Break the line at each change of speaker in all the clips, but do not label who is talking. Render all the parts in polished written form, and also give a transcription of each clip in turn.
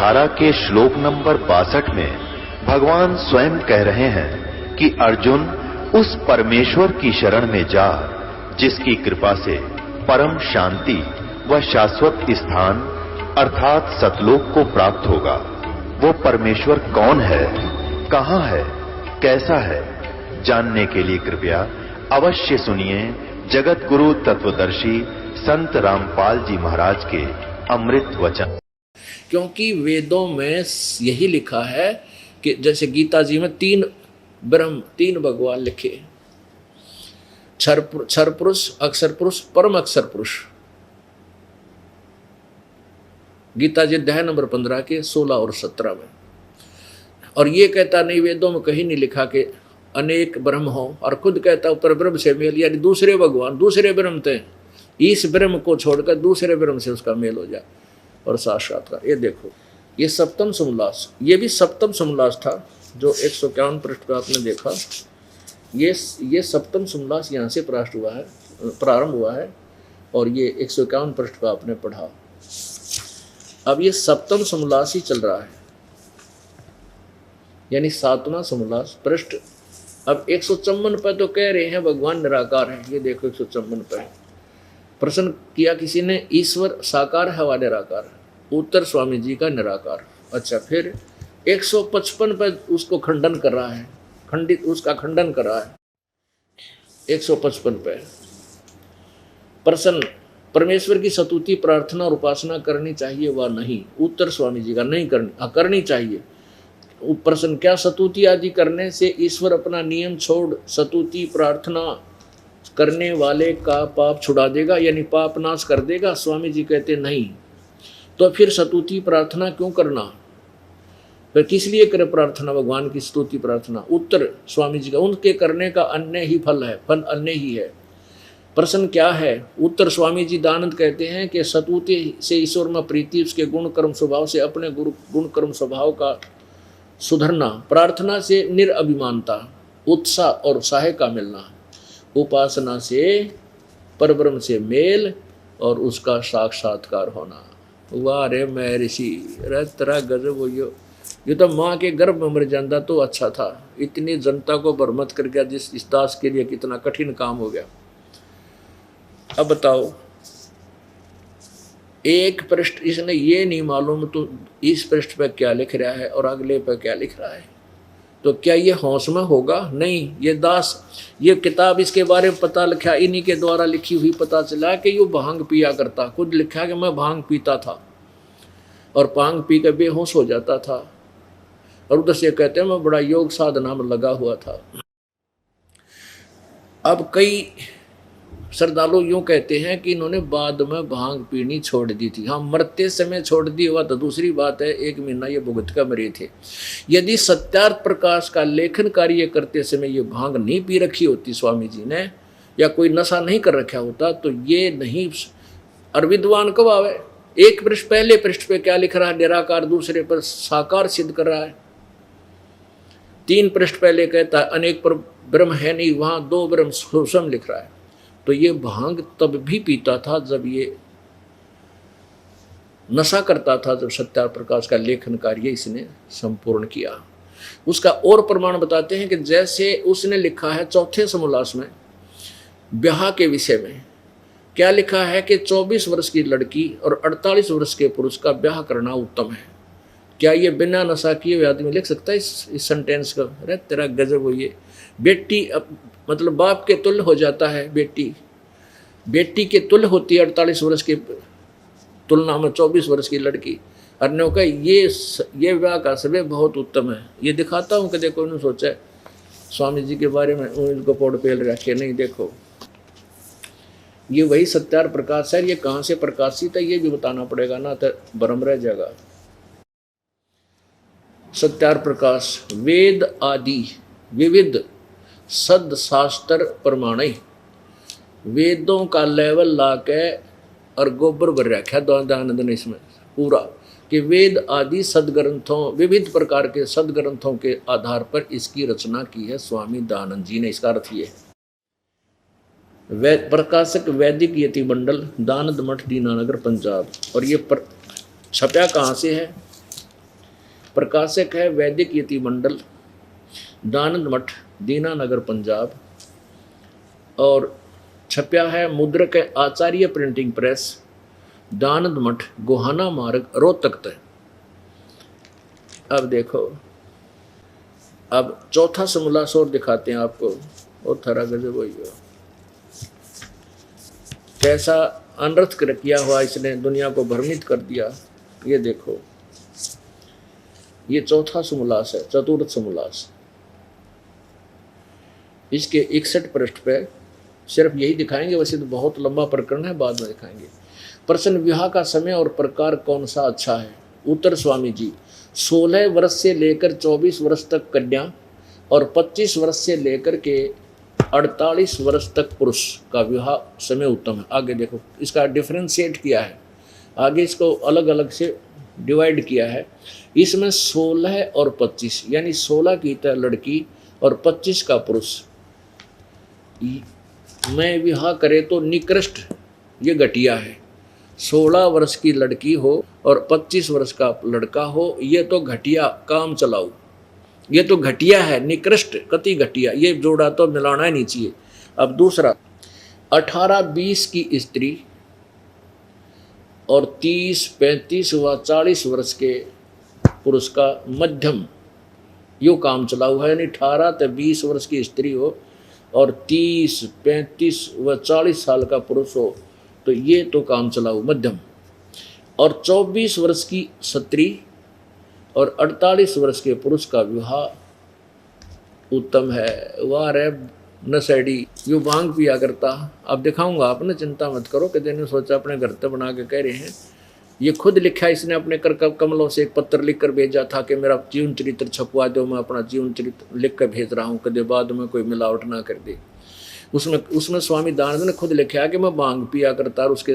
अठारह के श्लोक नंबर 62 में भगवान स्वयं कह रहे हैं कि अर्जुन उस परमेश्वर की शरण में जा जिसकी कृपा से परम शांति व शाश्वत स्थान अर्थात सतलोक को प्राप्त होगा। वो परमेश्वर कौन है, कहां है, कैसा है, जानने के लिए कृपया अवश्य सुनिए जगत गुरु तत्वदर्शी संत रामपाल जी महाराज के अमृत वचन।
क्योंकि वेदों में यही लिखा है कि जैसे गीता जी में 3 ब्रह्म 3 भगवान लिखे, क्षर पुरुष, अक्षर पुरुष, परम अक्षर पुरुष। गीता जी अध्याय नंबर 15 के 16 और 17 में। और ये कहता नहीं, वेदों में कहीं नहीं लिखा कि अनेक ब्रह्म हो, और खुद कहता पर ब्रह्म से मेल, यानी दूसरे भगवान दूसरे ब्रह्म थे, इस ब्रह्म को छोड़कर दूसरे ब्रह्म से उसका मेल हो जाए और साक्षात्कार। ये देखो, ये सप्तम समोल्लास, ये भी सप्तम समोल्लास था जो 151 पृष्ठ पर आपने देखा। ये सप्तम समोल्लास यहाँ से प्रारंभ हुआ है और ये 151 पृष्ठ पर आपने पढ़ा। अब ये सप्तम समोल्लास ही चल रहा है, यानी 7वां समोल्लास पृष्ठ। अब 154 पर तो कह रहे हैं भगवान निराकार है। ये देखो 154 पर प्रश्न किया किसी ने, ईश्वर साकार है व निराकार? उत्तर स्वामी जी का निराकार। अच्छा, फिर 155 पर उसको खंडन कर रहा है, उसका खंडन कर रहा है। 155 पे प्रश्न, परमेश्वर की स्तुति प्रार्थना और उपासना करनी चाहिए व नहीं? उत्तर स्वामी जी का नहीं करनी चाहिए। प्रश्न, क्या स्तुति आदि करने से ईश्वर अपना नियम छोड़ स्तुति प्रार्थना करने वाले का पाप छुड़ा देगा, यानी पाप नाश कर देगा? स्वामी जी कहते नहीं। तो फिर स्तुति प्रार्थना क्यों करना? फिर किस लिए करे प्रार्थना, भगवान की स्तुति प्रार्थना? उत्तर स्वामी जी का, उनके करने का अन्य ही फल है, फल अन्य ही है। प्रश्न क्या है? उत्तर स्वामी जी दानंद कहते हैं कि स्तुति से ईश्वर में प्रीति, उसके गुण कर्म स्वभाव से अपने गुण कर्म स्वभाव का सुधरना, प्रार्थना से निरअभिमानता, उत्साह और उत्साह का मिलना, उपासना से परब्रह्म से मेल और उसका साक्षात्कार होना। वाह रे मैं ऋषि, तेरा गजब हो। ये तो माँ के गर्भ में मर जाता तो अच्छा था, इतनी जनता को बरमत कर गया, जिस इस दास के लिए कितना कठिन काम हो गया। अब बताओ, एक पृष्ठ इसने ये नहीं मालूम तो इस पृष्ठ पर क्या लिख रहा है और अगले पर क्या लिख रहा है, तो क्या ये होश में होगा? नहीं। ये दास, ये किताब इसके बारे में पता लिखा, इन्हीं के द्वारा लिखी हुई, पता चला कि ये भांग पिया करता। खुद लिखा कि मैं भांग पीता था और भांग पी कर बेहोश हो जाता था, और उधर से कहते हैं मैं बड़ा योग साधना में लगा हुआ था। अब कई श्रद्धालु यूं कहते हैं कि इन्होंने बाद में भांग पीनी छोड़ दी थी। हाँ, मरते समय छोड़ दी हुआ तो दूसरी बात है, 1 महीना ये भुगत कर मरे थे। यदि सत्यार्थ प्रकाश का लेखन कार्य करते समय ये भांग नहीं पी रखी होती स्वामी जी ने, या कोई नशा नहीं कर रखा होता, तो ये नहीं। और विद्वान कब आवे? एक पृष्ठ पहले पृष्ठ पे क्या लिख रहा है? निराकार, दूसरे पर साकार सिद्ध कर रहा है। 3 पृष्ठ पहले कहता है अनेक पर ब्रह्म है नहीं, वहां 2 ब्रह्म स्वयं लिख रहा है। तो ये भांग तब भी पीता था जब ये नशा करता था, जब सत्यार्थ प्रकाश का लेखन कार्य इसने संपूर्ण किया। उसका और प्रमाण बताते हैं कि जैसे उसने लिखा है 4थे समोल्लास में ब्याह के विषय में, क्या लिखा है कि 24 वर्ष की लड़की और 48 वर्ष के पुरुष का ब्याह करना उत्तम है। क्या ये बिना नशा किए हुए आदमी लिख सकता है इस सेंटेंस का? अरे तेरा गजब हो। ये बेटी मतलब बाप के तुल्य हो जाता है, बेटी के तुल्य होती है 48 वर्ष की तुलना में 24 वर्ष की लड़की। अन्यों का ये विवाह का समय बहुत उत्तम है। ये दिखाता हूँ कि देखो, उन्होंने सोचा है स्वामी जी के बारे में, इनको पोड़ पेल रखे नहीं। देखो, ये वही सत्यार्थ प्रकाश है। ये कहाँ से प्रकाशित है ये भी बताना पड़ेगा ना, तो भ्रम रह जाएगा। सत्यार्थ प्रकाश, वेद आदि विविध सद शास्त्र प्रमाण, वेदों का लेवल ला के और गोबर भर रखा दानंद ने इसमें पूरा, कि वेद आदि सदग्रंथों, विविध प्रकार के सदग्रंथों के आधार पर इसकी रचना की है स्वामी दानंद जी ने। इसका अर्थ ये है, प्रकाशक वैदिक यति मंडल, दानंद मठ, दीनानगर, पंजाब। और ये छपया कहाँ से है? प्रकाशक है वैदिक यति मंडल, दानंद मठ, दीनानगर, पंजाब। और छपया है मुद्रक है आचार्य प्रिंटिंग प्रेस, दानंद मठ, गोहाना मार्ग, रोहतक तक। अब देखो, अब चौथा समोल्लास और दिखाते हैं आपको। वो थरा गजब वही हो, कैसा अनर्थ किया हुआ इसने, दुनिया को भ्रमित कर दिया। ये देखो, ये चौथा समोल्लास है, चतुर्थ समोल्लास। इसके 61 पृष्ठ पे सिर्फ यही दिखाएंगे, वैसे तो बहुत लंबा प्रकरण है, बाद में दिखाएंगे। प्रश्न, विवाह का समय और प्रकार कौन सा अच्छा है? उत्तर, स्वामी जी, 16 वर्ष से लेकर 24 वर्ष तक कन्या और 25 वर्ष से लेकर के 48 वर्ष तक पुरुष का विवाह समय उत्तम है। आगे देखो, इसका डिफरेंशिएट किया है, आगे इसको अलग अलग से डिवाइड किया है। इसमें 16 और 25 यानी 16 की तरह लड़की और 25 का पुरुष में विवाह करे तो निकृष्ट, ये घटिया है। 16 वर्ष की लड़की हो और 25 वर्ष का लड़का हो, ये तो घटिया, काम चलाऊ, ये तो घटिया है, निकृष्ट, कति घटिया, ये जोड़ा तो मिलाना ही नहीं चाहिए। अब दूसरा, 18-20 की स्त्री और 30, 35 व 40 वर्ष के पुरुष का मध्यम, यो काम चलाऊ है। यानी 18 से 20 वर्ष की स्त्री हो और 30, 35 व 40 साल का पुरुष हो, तो ये तो काम चलाऊ, मध्यम। और 24 वर्ष की स्त्री और 48 वर्ष के पुरुष का विवाह उत्तम है। वाह रे नशेड़ी, यो भांग पिया करता। अब दिखाऊंगा, आपने चिंता मत करो कि देने सोचा अपने घर पे बना के कह रहे हैं। ये खुद लिखा, इसने अपने कर कमलों से एक पत्र लिख कर भेजा था कि मेरा जीवन चरित्र छपवा दो, मैं अपना जीवन चरित्र लिख कर भेज रहा हूँ, कदे बाद में कोई मिलावट ना कर दे। उसमें स्वामी दानंद ने खुद लिखा कि मैं भांग पिया करता और उसके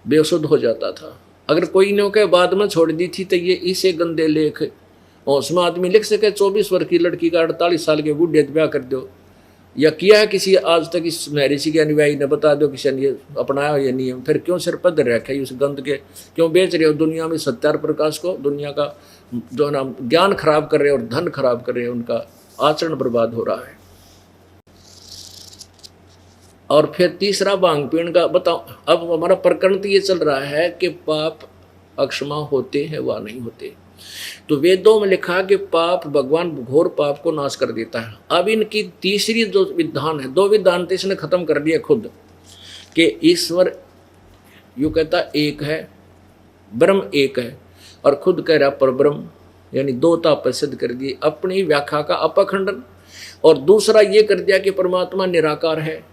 बेसुध हो जाता था। अगर कोई ने के बाद में छोड़ दी थी तो ये इसे गंदे लेख और उसमें आदमी लिख सके 24 वर्ष की लड़की का 48 साल के बूढ़े ब्याह कर दो, या किया है किसी आज तक इस महर्षि के अनुयायी ने, बता दो किसी ने अपनाया ये नियम, फिर क्यों सिर पद रखे उस गंद के, क्यों बेच रहे हो दुनिया में सत्यार प्रकाश को, दुनिया का जो ना ज्ञान खराब कर रहे हो और धन खराब कर रहे हो, उनका आचरण बर्बाद हो रहा है। और फिर तीसरा भांग पीण का बताओ। अब हमारा प्रकरण तो ये चल रहा है कि पाप अक्षमा होते हैं व नहीं होते। तो वेदों में लिखा कि पाप, भगवान घोर पाप को नाश कर देता है। अब इनकी तीसरी जो विधान है, 2 विधान तो इसने खत्म कर दिया खुद, कि ईश्वर यू कहता एक है, ब्रह्म एक है, और खुद कह रहा पर ब्रह्म, यानी 2ता पर सिद्ध कर दिए, अपनी व्याख्या का अपखंडन। और दूसरा ये कर दिया कि परमात्मा निराकार है,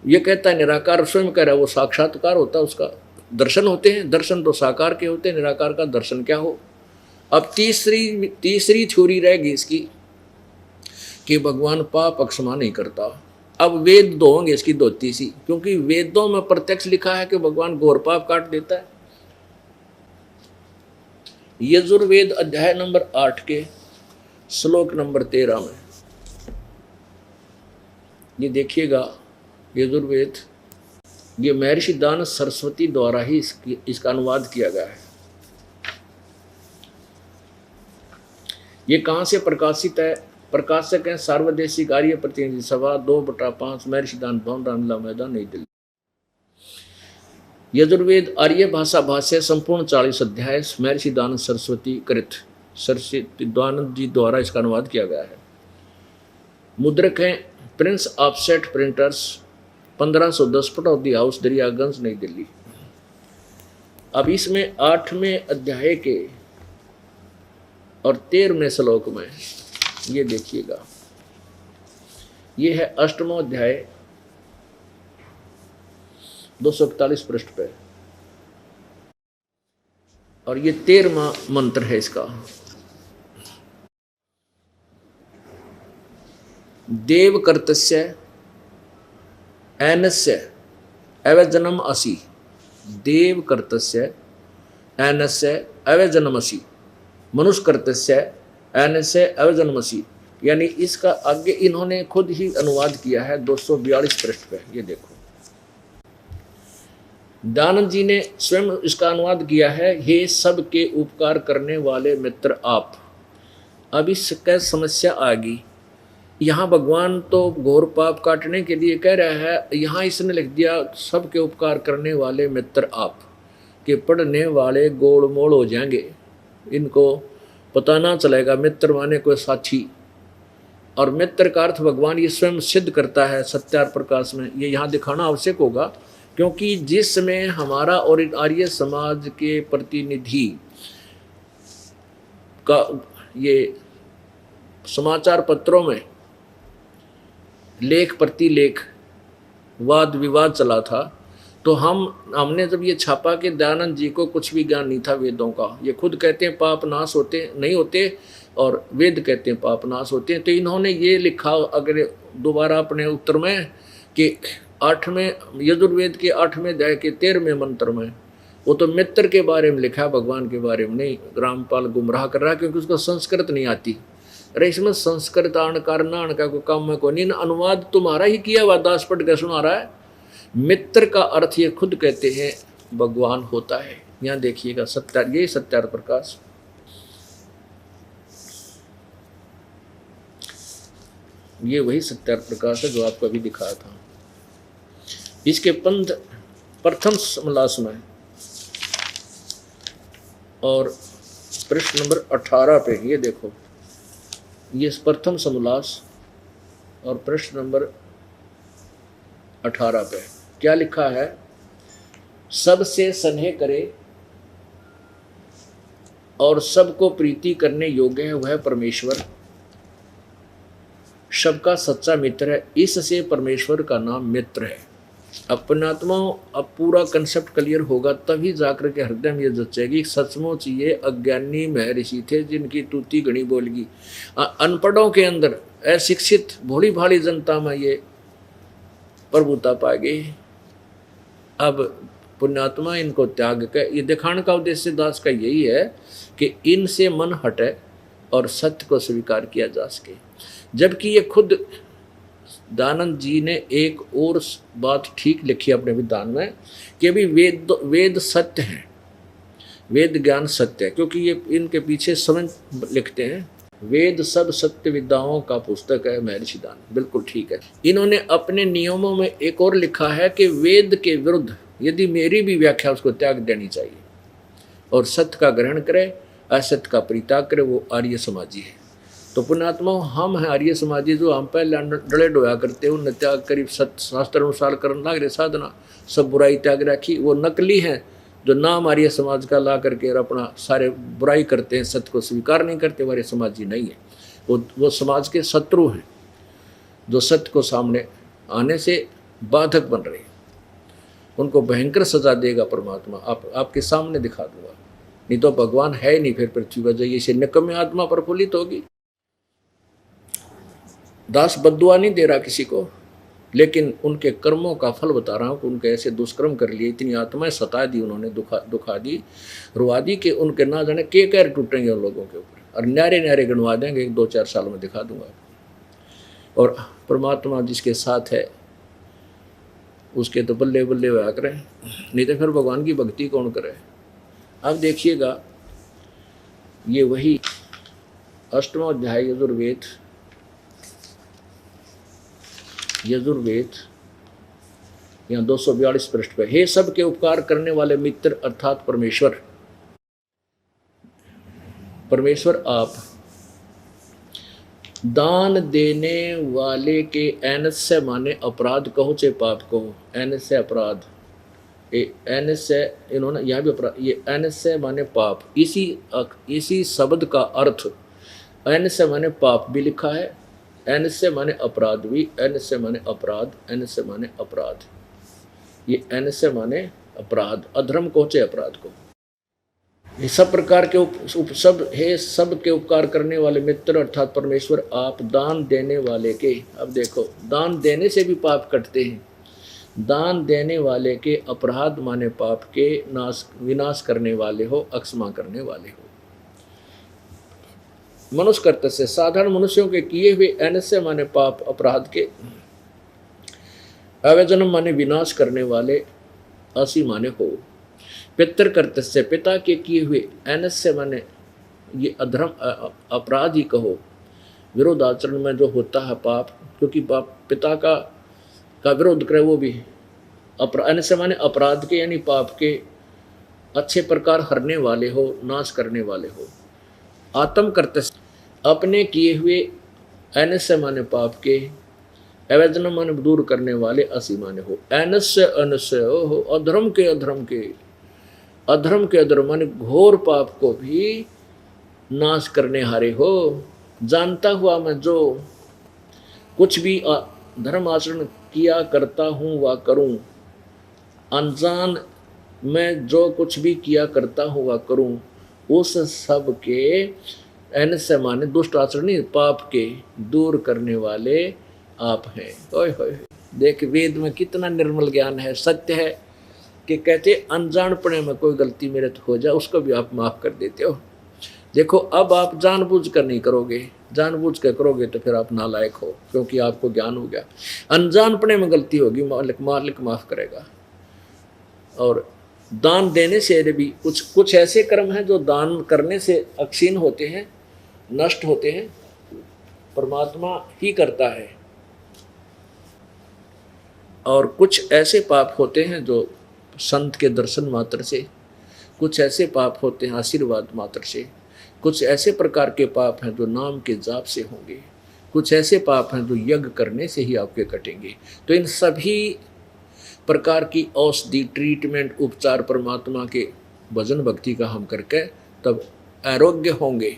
ये कहता है निराकार, स्वयं कह रहा है वो साक्षात्कार होता है, उसका दर्शन होते हैं, दर्शन तो साकार के होते हैं, निराकार का दर्शन क्या हो। अब तीसरी थ्योरी रहेगी इसकी कि भगवान पाप अक्षमा नहीं करता। अब वेद 2 होंगे इसकी 2 तीसरी, क्योंकि वेदों में प्रत्यक्ष लिखा है कि भगवान घोर पाप काट देता है। यजुर्वेद अध्याय नंबर 8 के श्लोक नंबर 13 में ये देखिएगा, यजुर्वेद, ये महर्षि दानव सरस्वती द्वारा ही इसका अनुवाद किया गया है। ये कहाँ से प्रकाशित है? प्रकाशक है सार्वदेशिक आर्य प्रतिनिधि सभा 2/5 महर्षि दानव भवन, रामलीला मैदान, नई दिल्ली। यजुर्वेद आर्य भाषा भाष्य संपूर्ण 40 अध्याय महर्षि दानव सरस्वती कृत, सरस्वती दानव जी द्वारा इसका अनुवाद किया गया है। मुद्रक है Prince offset printers, 1510 Pataudi house, Daryaganj, नई दिल्ली। अब इसमें 8वें अध्याय के और 13वें श्लोक में ये देखिएगा, ये है 8वां अध्याय 241 पृष्ठ पे, और ये 13वां मंत्र है इसका। देव कर्तस्य एनस्य अवजनम असि, देव कर्तस्य एनस्य अवजनम असि, मनुष्य कर्तस्य एनस्य अवजनमसी, यानी इसका आगे इन्होंने खुद ही अनुवाद किया है 242 पृष्ठ पे। ये देखो, दयानंद जी ने स्वयं इसका अनुवाद किया है, हे सबके उपकार करने वाले मित्र आप। अब इसका समस्या आ गई, यहाँ भगवान तो घोर पाप काटने के लिए कह रहा है, यहाँ इसने लिख दिया सबके उपकार करने वाले मित्र आप, के पढ़ने वाले गोल मोड़ हो जाएंगे, इनको पता ना चलेगा मित्र माने कोई साथी। और मित्र का अर्थ भगवान ये स्वयं सिद्ध करता है सत्यार प्रकाश में, ये यहाँ दिखाना आवश्यक होगा, क्योंकि जिसमें हमारा और आर्य समाज के प्रतिनिधि का ये समाचार पत्रों में लेख प्रतिलेख वाद विवाद चला था, तो हमने जब ये छापा कि दयानंद जी को कुछ भी ज्ञान नहीं था वेदों का, ये खुद कहते हैं पाप नाश होते नहीं होते और वेद कहते हैं पाप नाश होते हैं, तो इन्होंने ये लिखा अगर दोबारा अपने उत्तर में कि 8वें यजुर्वेद के 8वें अध्याय के 13वें मंत्र में, वो तो मित्र के बारे में लिखा, भगवान के बारे में नहीं। रामपाल गुमराह कर रहा है क्योंकि उसको संस्कृत नहीं आती। अरे इसमें संस्कृत आणकार का कोई काम में कोई नहीं, अनुवाद तुम्हारा ही किया हुआ, दास पढ़ के सुना रहा है। मित्र का अर्थ ये खुद कहते हैं भगवान होता है। यहाँ देखिएगा सत्यार, ये सत्यार प्रकाश, ये वही सत्यार प्रकाश है जो आपको अभी दिखाया था। इसके प्रथम समलास में और पृष्ठ नंबर 18 पे ये देखो, ये प्रथम समलास और पृष्ठ नंबर 18 पे क्या लिखा है, सबसे स्नेह करे और सबको प्रीति करने योग्य है वह परमेश्वर सबका सच्चा मित्र है, इससे परमेश्वर का नाम मित्र है। अपनात्मा अब पूरा कंसेप्ट क्लियर होगा तभी जाकर के हृदय में ये जचेगी, सचमुच ये अज्ञानी महर्षि थे जिनकी तूती गणी बोलगी। अनपढ़ों के अंदर, अशिक्षित भोली भाली जनता में ये प्रभुता पा गई। अब पुण्यात्मा इनको त्याग कर, ये दिखाने का उद्देश्य दास का यही है कि इनसे मन हटे और सत्य को स्वीकार किया जा सके। जबकि ये खुद दयानंद जी ने एक और बात ठीक लिखी अपने विधान में कि अभी वेद सत्य हैं, वेद ज्ञान सत्य है, क्योंकि ये इनके पीछे स्वयं लिखते हैं वेद सब सत्य विद्याओं का पुस्तक है महर्षि दान। बिल्कुल ठीक है। इन्होंने अपने नियमों में एक और लिखा है कि वेद के विरुद्ध यदि मेरी भी व्याख्या उसको त्याग देनी चाहिए और सत्य का ग्रहण करे, असत्य का परित्याग करे, वो आर्य समाजी है। तो पुण्यात्मा हम हैं आर्य समाजी, जो हम पहले डले डोया करते उन त्याग करीब सत्य शास्त्र अनुसार करने लग रहे साधना, सब बुराई त्याग रखी। वो नकली हैं जो नाम आर्य समाज का ला करके और अपना सारे बुराई करते हैं, सत्य को स्वीकार नहीं करते, आर्य समाजी नहीं है। वो समाज के शत्रु हैं जो सत्य को सामने आने से बाधक बन रहे हैं। उनको भयंकर सजा देगा परमात्मा, आपके सामने दिखा दूंगा। नहीं तो भगवान है नहीं, फिर पृथ्वी पर जाइए से निकम्मे आत्मा प्रफुल्लित होगी। दास बद्दुआ नहीं दे रहा किसी को, लेकिन उनके कर्मों का फल बता रहा हूँ कि उनके ऐसे दुष्कर्म कर लिए, इतनी आत्माएं सता दी उन्होंने, दुखा दी, रुआ दी कि उनके ना जाने के कैर टूटेंगे उन लोगों के ऊपर, और न्यारे न्यारे गणवा देंगे। 2-4 साल में दिखा दूंगा। और परमात्मा जिसके साथ है उसके तो बल्ले बल्ले हुआ करें, नहीं तो फिर भगवान की भक्ति कौन करे। अब देखिएगा ये वही 8वां अध्याय यजुर्वेद यहाँ 242 पृष्ठ पे, हे सबके उपकार करने वाले मित्र अर्थात परमेश्वर आप दान देने वाले के ऐनस्य माने अपराध कहो चाहे पाप कहो, ऐनस्य अपराध, ऐनस्य इन्होंने यहाँ भी अपराध, ये ऐनस्य माने पाप, इसी शब्द का अर्थ ऐनस्य माने पाप भी लिखा है, ऐनस्य माने अपराध भी, ऐनस्य माने अपराध, ऐनस्य माने अपराध, ये ऐनस्य माने अपराध, अधर्म को चाहे अपराध को। ये सब प्रकार के सब के उपकार करने वाले मित्र अर्थात परमेश्वर आप दान देने वाले के, अब देखो दान देने से भी पाप कटते हैं, दान देने वाले के अपराध माने पाप के विनाश करने वाले हो, अक्षमा करने वाले हो। मनुष्य कर्तव्य से साधारण मनुष्यों के किए हुए ऐनस्य माने पाप अपराध के, अवजन्म माने विनाश करने वाले, असी माने हो। पितर कर्तस्य पिता के किए हुए, एनस्य माने ये अधर्म अपराध ही कहो, विरोध आचरण में जो होता है पाप, क्योंकि बाप पिता का विरोध करे वो भी अपराध से माने अपराध के यानी पाप के अच्छे प्रकार हरने वाले हो, नाश करने वाले हो। आत्म करते अपने किए हुए, एनस्य माने पाप के, अवैधन माने दूर करने वाले, असी माने हो। एनस्य अनस्य हो, अधर्म के अधर्म माने घोर पाप को भी नाश करने हारे हो। जानता हुआ मैं जो कुछ भी धर्म आचरण किया करता हूँ वा करूँ, अनजान मैं जो कुछ भी किया करता हूँ वा करूँ, उस सब के एनस्य माने दुष्ट आचरण नहीं, पाप के दूर करने वाले आप हैं। ओए होए, देख वेद में कितना निर्मल ज्ञान है। सत्य है कि कहते अनजानपने में कोई गलती मेरे तो हो जाए उसको भी आप माफ कर देते हो। देखो अब आप जानबूझ कर नहीं करोगे, जानबूझ कर करोगे तो फिर आप नालायक हो, क्योंकि आपको ज्ञान हो गया। अनजानपने में गलती होगी, मालिक माफ करेगा। और दान देने से भी कुछ ऐसे कर्म हैं जो दान करने से अक्षीण होते हैं, नष्ट होते हैं, परमात्मा ही करता है। और कुछ ऐसे पाप होते हैं जो संत के दर्शन मात्र से, कुछ ऐसे पाप होते हैं आशीर्वाद मात्र से, कुछ ऐसे प्रकार के पाप हैं जो नाम के जाप से होंगे, कुछ ऐसे पाप हैं जो यज्ञ करने से ही आपके कटेंगे। तो इन सभी प्रकार की औषधि, ट्रीटमेंट, उपचार परमात्मा के भजन भक्ति का हम करके तब आरोग्य होंगे,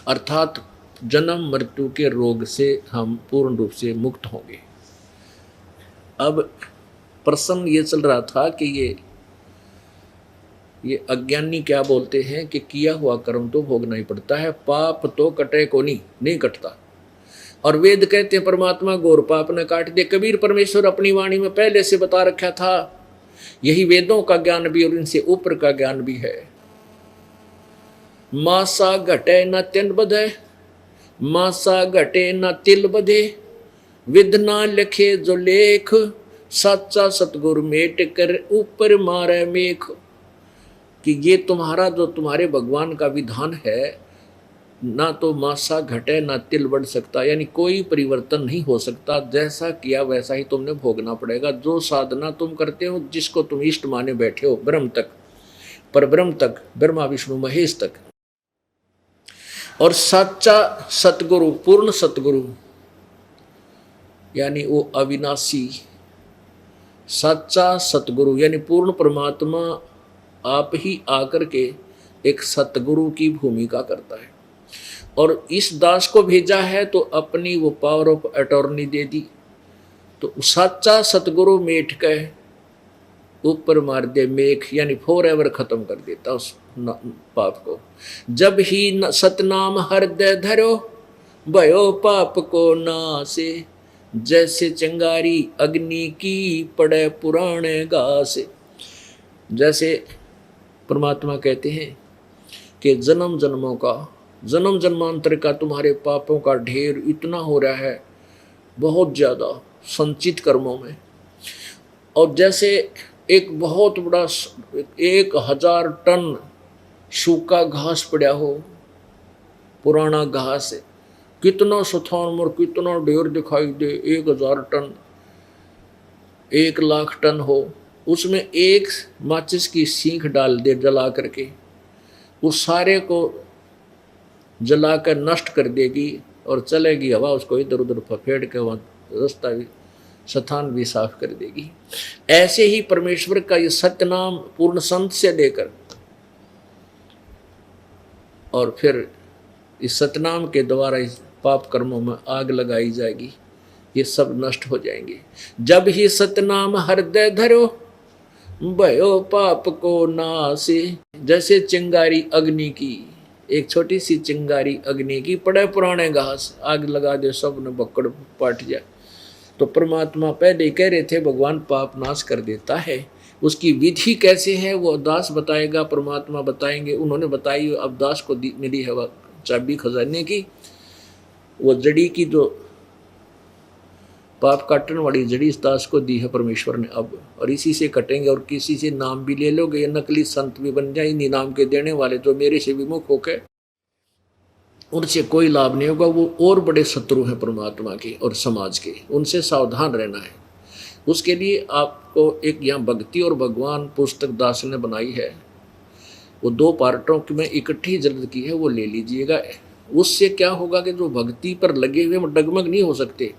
अर्थात जन्म मृत्यु के रोग से हम पूर्ण रूप से मुक्त होंगे। अब प्रश्न ये चल रहा था कि ये अज्ञानी क्या बोलते हैं कि किया हुआ कर्म तो भोगना ही पड़ता है, पाप तो कटे को नहीं कटता। और वेद कहते हैं परमात्मा घोर पाप न काट दे। कबीर परमेश्वर अपनी वाणी में पहले से बता रखा था। यही वेदों का ज्ञान भी और इनसे ऊपर का ज्ञान भी है। मासा घटे न तिल बधे, मासा घटे न तिल बधे, विधना लिखे जो लेख, सच्चा सतगुरु मेट कर ऊपर मारे मेख। कि ये तुम्हारा जो तुम्हारे भगवान का विधान है, ना तो मासा घटे ना तिल बढ़ सकता, यानी कोई परिवर्तन नहीं हो सकता। जैसा किया वैसा ही तुमने भोगना पड़ेगा। जो साधना तुम करते हो, जिसको तुम इष्ट माने बैठे हो, ब्रह्म तक, पर ब्रह्म तक, ब्रह्मा विष्णु महेश तक, और सच्चा सतगुरु, पूर्ण सतगुरु यानी वो अविनाशी सच्चा सतगुरु यानी पूर्ण परमात्मा आप ही आकर के एक सतगुरु की भूमिका करता है। और इस दास को भेजा है तो अपनी वो पावर ऑफ अटॉर्नी दे दी। तो सच्चा सतगुरु मेट के ऊपर मार दे मेख, यानी फॉर एवर खत्म कर देता उस पाप को। जब ही सतनाम हृदय धरो, भयो पाप को नासे, जैसे चिंगारी अग्नि की पड़े पुराने घास। जैसे परमात्मा कहते हैं कि जन्म जन्मों का, जन्म जन्मांतर का तुम्हारे पापों का ढेर इतना हो रहा है, बहुत ज़्यादा संचित कर्मों में। और जैसे एक बहुत बड़ा 1000 टन सूखा घास पड़ा हो, पुराना घास, कितना सुथान और कितना ढेर दिखाई दे, 1000 टन, 1 लाख टन हो, उसमें एक माचिस की सीख डाल दे जला करके, उस सारे को जलाकर नष्ट कर देगी और चलेगी हवा, उसको इधर उधर फफेड़ के वहाँ रास्ता भी, स्थान भी साफ कर देगी। ऐसे ही परमेश्वर का ये सत्य नाम पूर्ण संत से लेकर और फिर इस सतनाम के द्वारा इस पाप कर्मों में आग लगाई जाएगी, ये सब नष्ट हो जाएंगे। जब ही सतनाम हृदय धरो, भयो पाप को नासे। जैसे चिंगारी अग्नि की, एक छोटी सी चिंगारी अग्नि की, पड़े पुराने घास, आग लगा दे, सब ने बक्कड़ पाट जाए। तो परमात्मा पहले कह रहे थे भगवान पाप नाश कर देता है, उसकी विधि कैसे है वो दास बताएगा, परमात्मा बताएंगे। उन्होंने बताई, अब दास को मिली है वह चाबी खजाने की, वो जड़ी की जो पाप काटने वाली जड़ी इस दास को दी है परमेश्वर ने अब, और इसी से कटेंगे। और किसी से नाम भी ले लोगे, ये नकली संत भी बन जाए इन्हीं नाम के देने वाले, जो मेरे से विमुख होकर, उनसे कोई लाभ नहीं होगा। वो और बड़े शत्रु हैं परमात्मा के और समाज के, उनसे सावधान रहना है। उसके लिए आपको एक यहाँ भक्ति और भगवान पुस्तक दास ने बनाई है, वो 2 पार्टों की में इकट्ठी जल्द की है, वो ले लीजिएगा। उससे क्या होगा कि जो भक्ति पर लगे हुए वो डगमग नहीं हो सकते।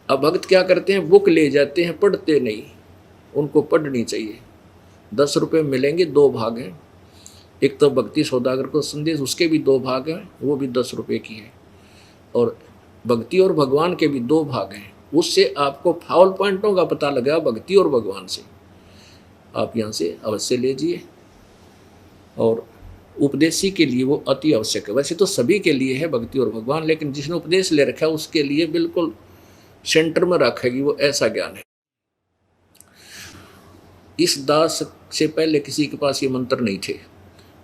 अब भक्त क्या करते हैं, बुक ले जाते हैं, पढ़ते नहीं, उनको पढ़नी चाहिए। 10 रुपये मिलेंगे, 2 भाग हैं। एक तो भक्ति सौदागर को संदेश, उसके भी 2 भाग हैं, वो भी 10 रुपये की है। और भक्ति और भगवान के भी 2 भाग हैं। उससे आपको फाउल पॉइंटों का पता लगा भक्ति और भगवान से, आप यहाँ से अवश्य लीजिए। और उपदेशी के लिए वो अति आवश्यक है। वैसे तो सभी के लिए है भक्ति और भगवान, लेकिन जिसने उपदेश ले रखा है उसके लिए बिल्कुल सेंटर में रखेगी वो, ऐसा ज्ञान है। इस दास से पहले किसी के पास ये मंत्र नहीं थे।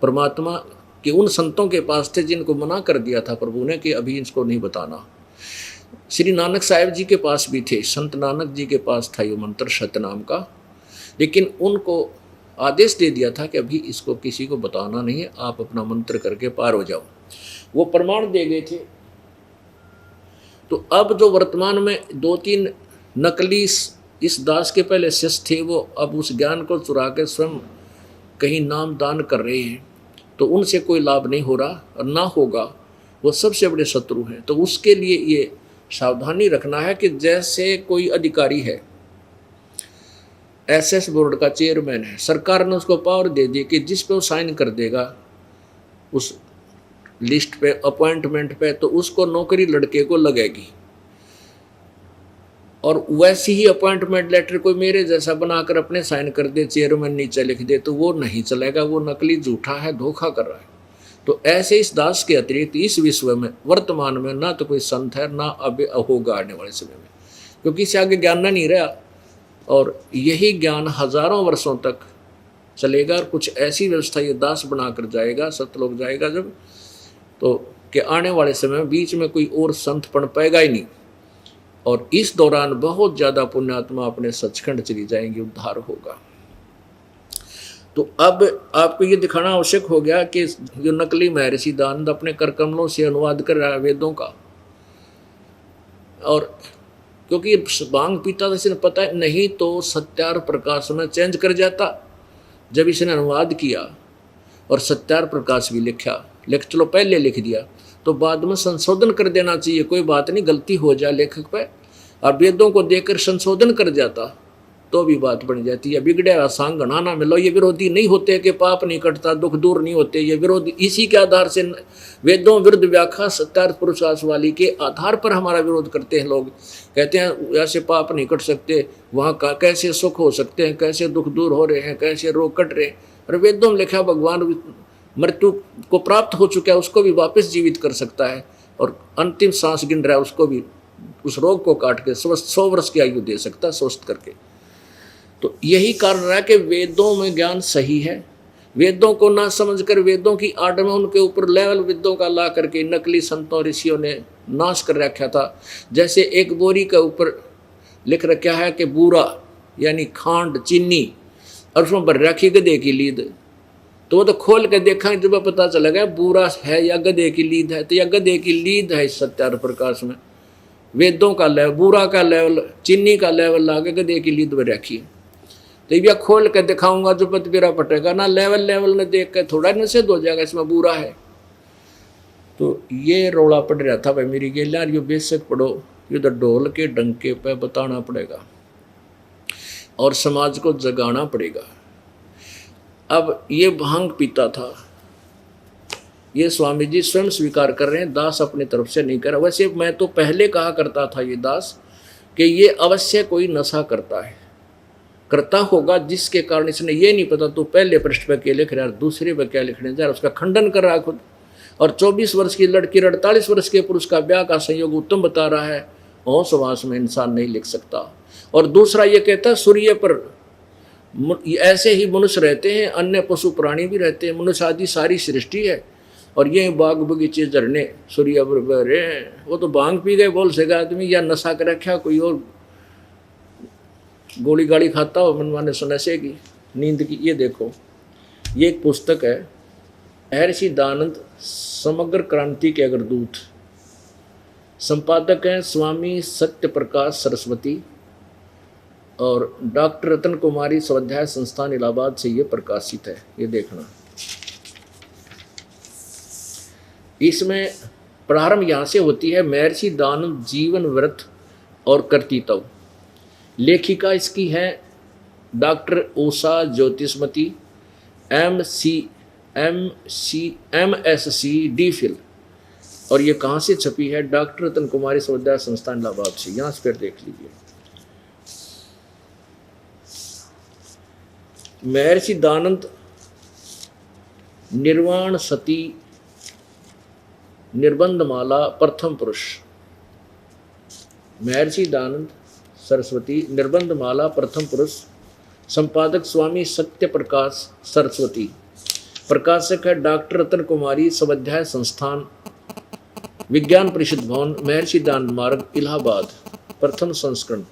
परमात्मा के उन संतों के पास थे जिनको मना कर दिया था प्रभु ने कि अभी इसको नहीं बताना। श्री नानक साहिब जी के पास भी थे, संत नानक जी के पास था ये मंत्र सतनाम का, लेकिन उनको आदेश दे दिया था कि अभी इसको किसी को बताना नहीं है, आप अपना मंत्र करके पार हो जाओ। वो प्रमाण दे गए थे। तो अब जो वर्तमान में 2-3 नकली इस दास के पहले शिष्य थे, वो अब उस ज्ञान को चुरा के स्वयं कहीं नाम दान कर रहे हैं, तो उनसे कोई लाभ नहीं हो रहा और ना होगा, वो सबसे बड़े शत्रु हैं। तो उसके लिए ये सावधानी रखना है कि जैसे कोई अधिकारी है, एसएस बोर्ड का चेयरमैन है, सरकार ने उसको पावर दे दी कि जिस पे वो साइन कर देगा उस लिस्ट पे, अपॉइंटमेंट पे, तो उसको नौकरी लड़के को लगेगी। और वैसी ही अपॉइंटमेंट लेटर कोई मेरे जैसा बनाकर अपने साइन कर दे, चेयरमैन नीचे लिख दे, तो वो नहीं चलेगा, वो नकली झूठा है, धोखा कर रहा है। तो ऐसे इस दास के अतिरिक्त इस विश्व में वर्तमान में ना तो कोई संत है, ना अब होगा आने वाले समय में, क्योंकि इससे आगे ज्ञान नहीं रहा। और यही ज्ञान हजारों वर्षों तक चलेगा। और कुछ ऐसी व्यवस्था ये दास बनाकर जाएगा, सतलोक जाएगा जब, तो कि आने वाले समय में बीच में कोई और संत पढ़ पाएगा ही नहीं। और इस दौरान बहुत ज़्यादा पुण्यात्मा अपने सचखंड चली जाएंगी, उद्धार होगा। तो अब आपको ये दिखाना आवश्यक हो गया कि जो नकली महर्षि दानंद अपने कर कमलों से अनुवाद कर रहा है वेदों का, और क्योंकि भांग पीता था, इसने पता नहीं तो सत्यार प्रकाश में चेंज कर जाता। जब इसने अनुवाद किया और सत्यार प्रकाश भी लिखा, चलो पहले लिख दिया तो बाद में संशोधन कर देना चाहिए, कोई बात नहीं, गलती हो जाए लेखक पे, और वेदों को देखकर संशोधन कर जाता तो भी बात बन जाती है। बिगड़े सांग गणाना मिलो, ये विरोधी नहीं होते कि पाप नहीं कटता, दुख दूर नहीं होते, ये विरोधी इसी के आधार से वेदों विरुद्ध व्याख्या सत्यार्थ पुरुषार्थ वाली के आधार पर हमारा विरोध करते हैं। लोग कहते हैं ऐसे पाप नहीं कट सकते, वहाँ का कैसे सुख हो सकते हैं, कैसे दुख दूर हो रहे हैं, कैसे रोग कट रहे हैं। और वेदों में लिखा भगवान मृत्यु को प्राप्त हो चुका है उसको भी वापस जीवित कर सकता है, और अंतिम सांस गिन रहा है उसको भी उस रोग को काट के 100 वर्ष की आयु दे सकता है स्वस्थ करके। तो यही कारण रहा कि वेदों में ज्ञान सही है। वेदों को ना समझकर वेदों की आड़ में उनके ऊपर लेवल वेदों का ला करके नकली संतों ऋषियों ने नाश कर रखा था। जैसे एक बोरी के ऊपर लिख रखा है कि बूरा यानी खांड चीनी, और उसमें भर रखी गधे की लीद, तो वो तो खोल के देखा जब पता चला गया बूरा है या गधे की लीद है, तो या गधे की लीद है इस सत्यार प्रकाश में। वेदों का लेवल, बूरा का लेवल, चीनी का लेवल लाके गधे की लीद में रखी, तो ये खोल के दिखाऊंगा जो पतबीरा पटेगा ना, लेवल ने देख के थोड़ा निषेध हो जाएगा इसमें बूरा है। तो ये रौला पड़ रहा था भाई मेरी गेल यार, ये बेशक पढ़ो, ये तो ढोल के डंके पे बताना पड़ेगा और समाज को जगाना पड़ेगा। अब ये भांग पीता था, ये स्वामी जी स्वयं स्वीकार कर रहे हैं, दास अपनी तरफ से नहीं कर रहा। वैसे मैं तो पहले कहा करता था ये दास कि ये अवश्य कोई नशा करता होगा, जिसके कारण इसने ये नहीं पता तो पहले पृष्ठ पर क्या लिख रहा है, दूसरे पर क्या लिखने जा रहा है, उसका खंडन कर रहा है खुद। और 24 वर्ष की लड़की 48 वर्ष के पुरुष का ब्याह का संयोग उत्तम बता रहा है, समास में इंसान नहीं लिख सकता। और दूसरा ये कहता है सूर्य पर ऐसे ही मनुष्य रहते हैं, अन्य पशु प्राणी भी रहते हैं, मनुष्य आदि सारी सृष्टि है, और ये बाग बगीचे झरने सूर्य बरे, वो तो भांग पी गए बोल सकेगा आदमी, या नशा कर रखा कोई और गोली गाड़ी खाता हो मनमाने नशे की नींद की। ये देखो, ये एक पुस्तक है महर्षि दयानंद समग्र क्रांति के अग्रदूत, संपादक हैं स्वामी सत्य प्रकाश सरस्वती, और डॉक्टर रतन कुमारी स्वाध्याय संस्थान इलाहाबाद से ये प्रकाशित है। ये देखना, इसमें प्रारंभ यहाँ से होती है, महर्षि दयानंद जीवन व्रत और कर्तृत्व। लेखिका इसकी है डॉक्टर उषा ज्योतिषमती, MSc DPhil, और ये कहाँ से छपी है? डॉक्टर रतन कुमारी स्वाध्याय संस्थान इलाहाबाद से। यहाँ से फिर देख लीजिए, महर्षि दयानंद निर्वाण सती निर्बंधमाला प्रथम पुरुष, महर्षि दयानंद सरस्वती निर्बंधमाला प्रथम पुरुष, संपादक स्वामी सत्य प्रकाश सरस्वती, प्रकाशक है डॉक्टर रतन कुमारी स्वाध्याय संस्थान विज्ञान परिषद भवन महर्षि दयानंद मार्ग इलाहाबाद, प्रथम संस्करण।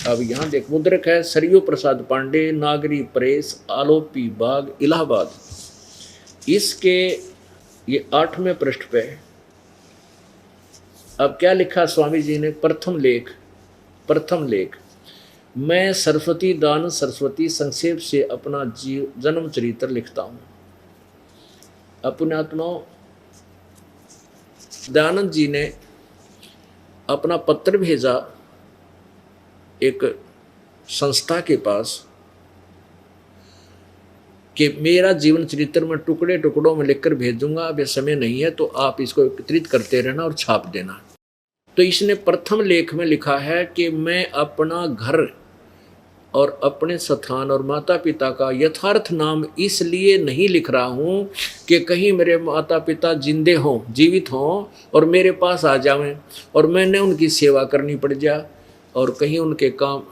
अब यहाँ देख, मुद्रक है सरयू प्रसाद पांडे, नागरी प्रेस, आलोपी बाग इलाहाबाद। इसके ये 8वें पृष्ठ पे है। अब क्या लिखा स्वामी जी ने? प्रथम लेख, मैं सरस्वती दयानंद सरस्वती संक्षेप से अपना जन्म चरित्र लिखता हूँ। अपने आत्माओं, दयानंद जी ने अपना पत्र भेजा एक संस्था के पास कि मेरा जीवन चरित्र में टुकड़े टुकड़ों में लिखकर भेज दूंगा, अब यह समय नहीं है तो आप इसको एकत्रित करते रहना और छाप देना। तो इसने प्रथम लेख में लिखा है कि मैं अपना घर और अपने स्थान और माता पिता का यथार्थ नाम इसलिए नहीं लिख रहा हूँ कि कहीं मेरे माता पिता जिंदे हों, जीवित हों और मेरे पास आ जाएं और मैंने उनकी सेवा करनी पड़ जाए और कहीं उनके काम,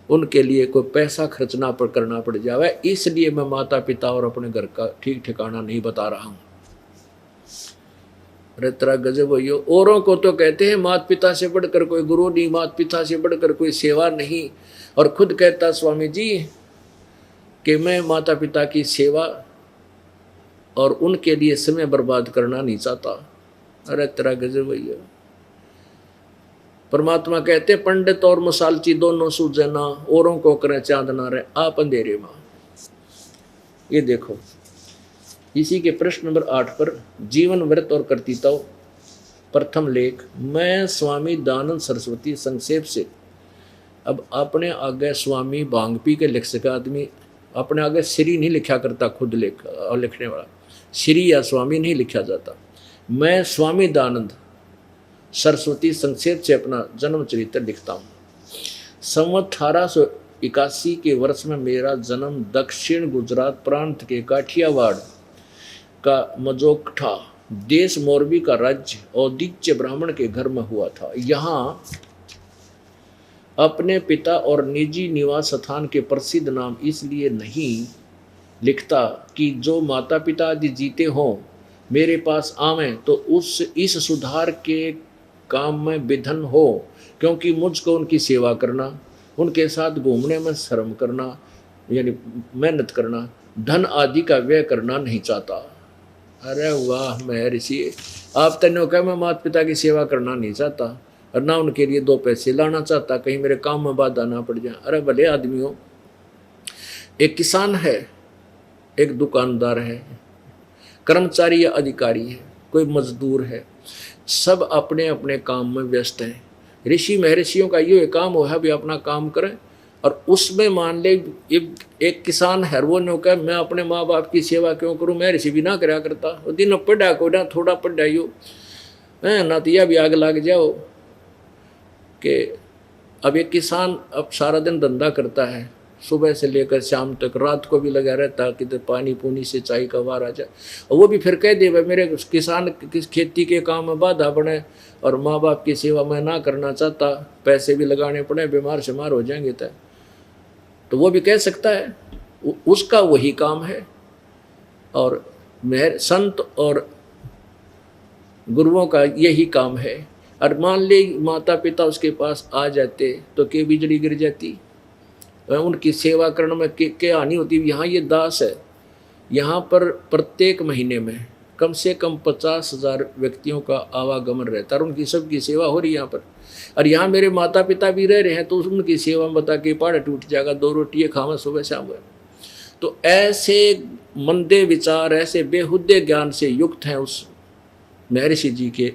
उनके लिए कोई पैसा खर्चना करना पड़ जाए, इसलिए मैं माता पिता और अपने घर का ठीक ठिकाना नहीं बता रहा हूँ। अरे तेरा गजब हो। औरों को तो कहते हैं माता पिता से बढ़कर कोई गुरु नहीं, माता पिता से बढ़कर कोई सेवा नहीं, और खुद कहता स्वामी जी कि मैं माता पिता की सेवा और उनके लिए समय बर्बाद करना नहीं चाहता। अरे तेरा गजब भैया। परमात्मा कहते पंडित और मसालची दोनों सूझे ना, औरों को करें चांदना रहे आप अंधेरे में। ये देखो, इसी के प्रश्न नंबर 8 पर जीवन व्रत और कर्तृत्व, प्रथम लेख, मैं स्वामी दयानंद सरस्वती संक्षेप से। अब अपने आगे स्वामी भांग पी के लिख सका आदमी, अपने आगे श्री नहीं लिखा करता, खुद लिखने वाला श्री या स्वामी नहीं लिखा जाता। मैं स्वामी दयानंद सरस्वती संक्षेप से अपना जन्म चरित्र लिखता हूँ। संवत 1881 के वर्ष में मेरा जन्म दक्षिण गुजरात प्रांत के काठियावाड़ का मजोकठा देश मोरबी का राज्य औदिच्य ब्राह्मण के घर में हुआ था। यहाँ अपने पिता और निजी निवास स्थान के प्रसिद्ध नाम इसलिए नहीं लिखता कि जो माता पिता आदि जीते हों मेरे पास आवें तो इस सुधार के काम में विधन हो, क्योंकि मुझको उनकी सेवा करना, उनके साथ घूमने में श्रम करना यानी मेहनत करना, धन आदि का व्यय करना नहीं चाहता। अरे वाह महर्षि, आप तन्यों कह मैं माता पिता की सेवा करना नहीं चाहता और ना उनके लिए 2 पैसे लाना चाहता, कहीं मेरे काम में बाधा ना पड़ जाए। अरे भले आदमी हो, एक किसान है, एक दुकानदार है, कर्मचारी या अधिकारी है, कोई मजदूर है, सब अपने अपने काम में व्यस्त हैं। ऋषि महर्षियों का ये काम हो है भी अपना काम करें, और उसमें मान ले एक किसान है, वो ने कहा मैं अपने माँ बाप की सेवा क्यों करूँ, मैं ऋषि भी ना कराया करता, वो दिन पढ़ा को ना थोड़ा पढ़ाइयो ना तो यह भी आग लग जाओ कि अब एक किसान अब सारा दिन धंधा करता है, सुबह से लेकर शाम तक, रात को भी लगा रहता है कि तो पानी पूनी से चाय का वार आ जाए, और वो भी फिर कह दे भाई मेरे किसान किस खेती के काम में बाधा बने और माँ बाप की सेवा मैं ना करना चाहता, पैसे भी लगाने पड़े, बीमार शुमार हो जाएंगे तो वो भी कह सकता है, उसका वही काम है। और मेहर संत और गुरुओं का यही काम है। और मान ले माता पिता उसके पास आ जाते तो क्या बिजली गिर जाती, उनकी सेवा करने में क्या हानि होती। यहाँ ये दास है, यहाँ पर प्रत्येक महीने में कम से कम 50,000 व्यक्तियों का आवागमन रहता है और उनकी सबकी सेवा हो रही है यहाँ पर। और यहाँ मेरे माता पिता भी रह रहे हैं तो उनकी सेवा में बता के पाड़ा टूट जाएगा, 2 रोटियाँ खावा सुबह शाम। तो ऐसे मंदे विचार, ऐसे बेहुदे ज्ञान से युक्त हैं उस महर्षि जी के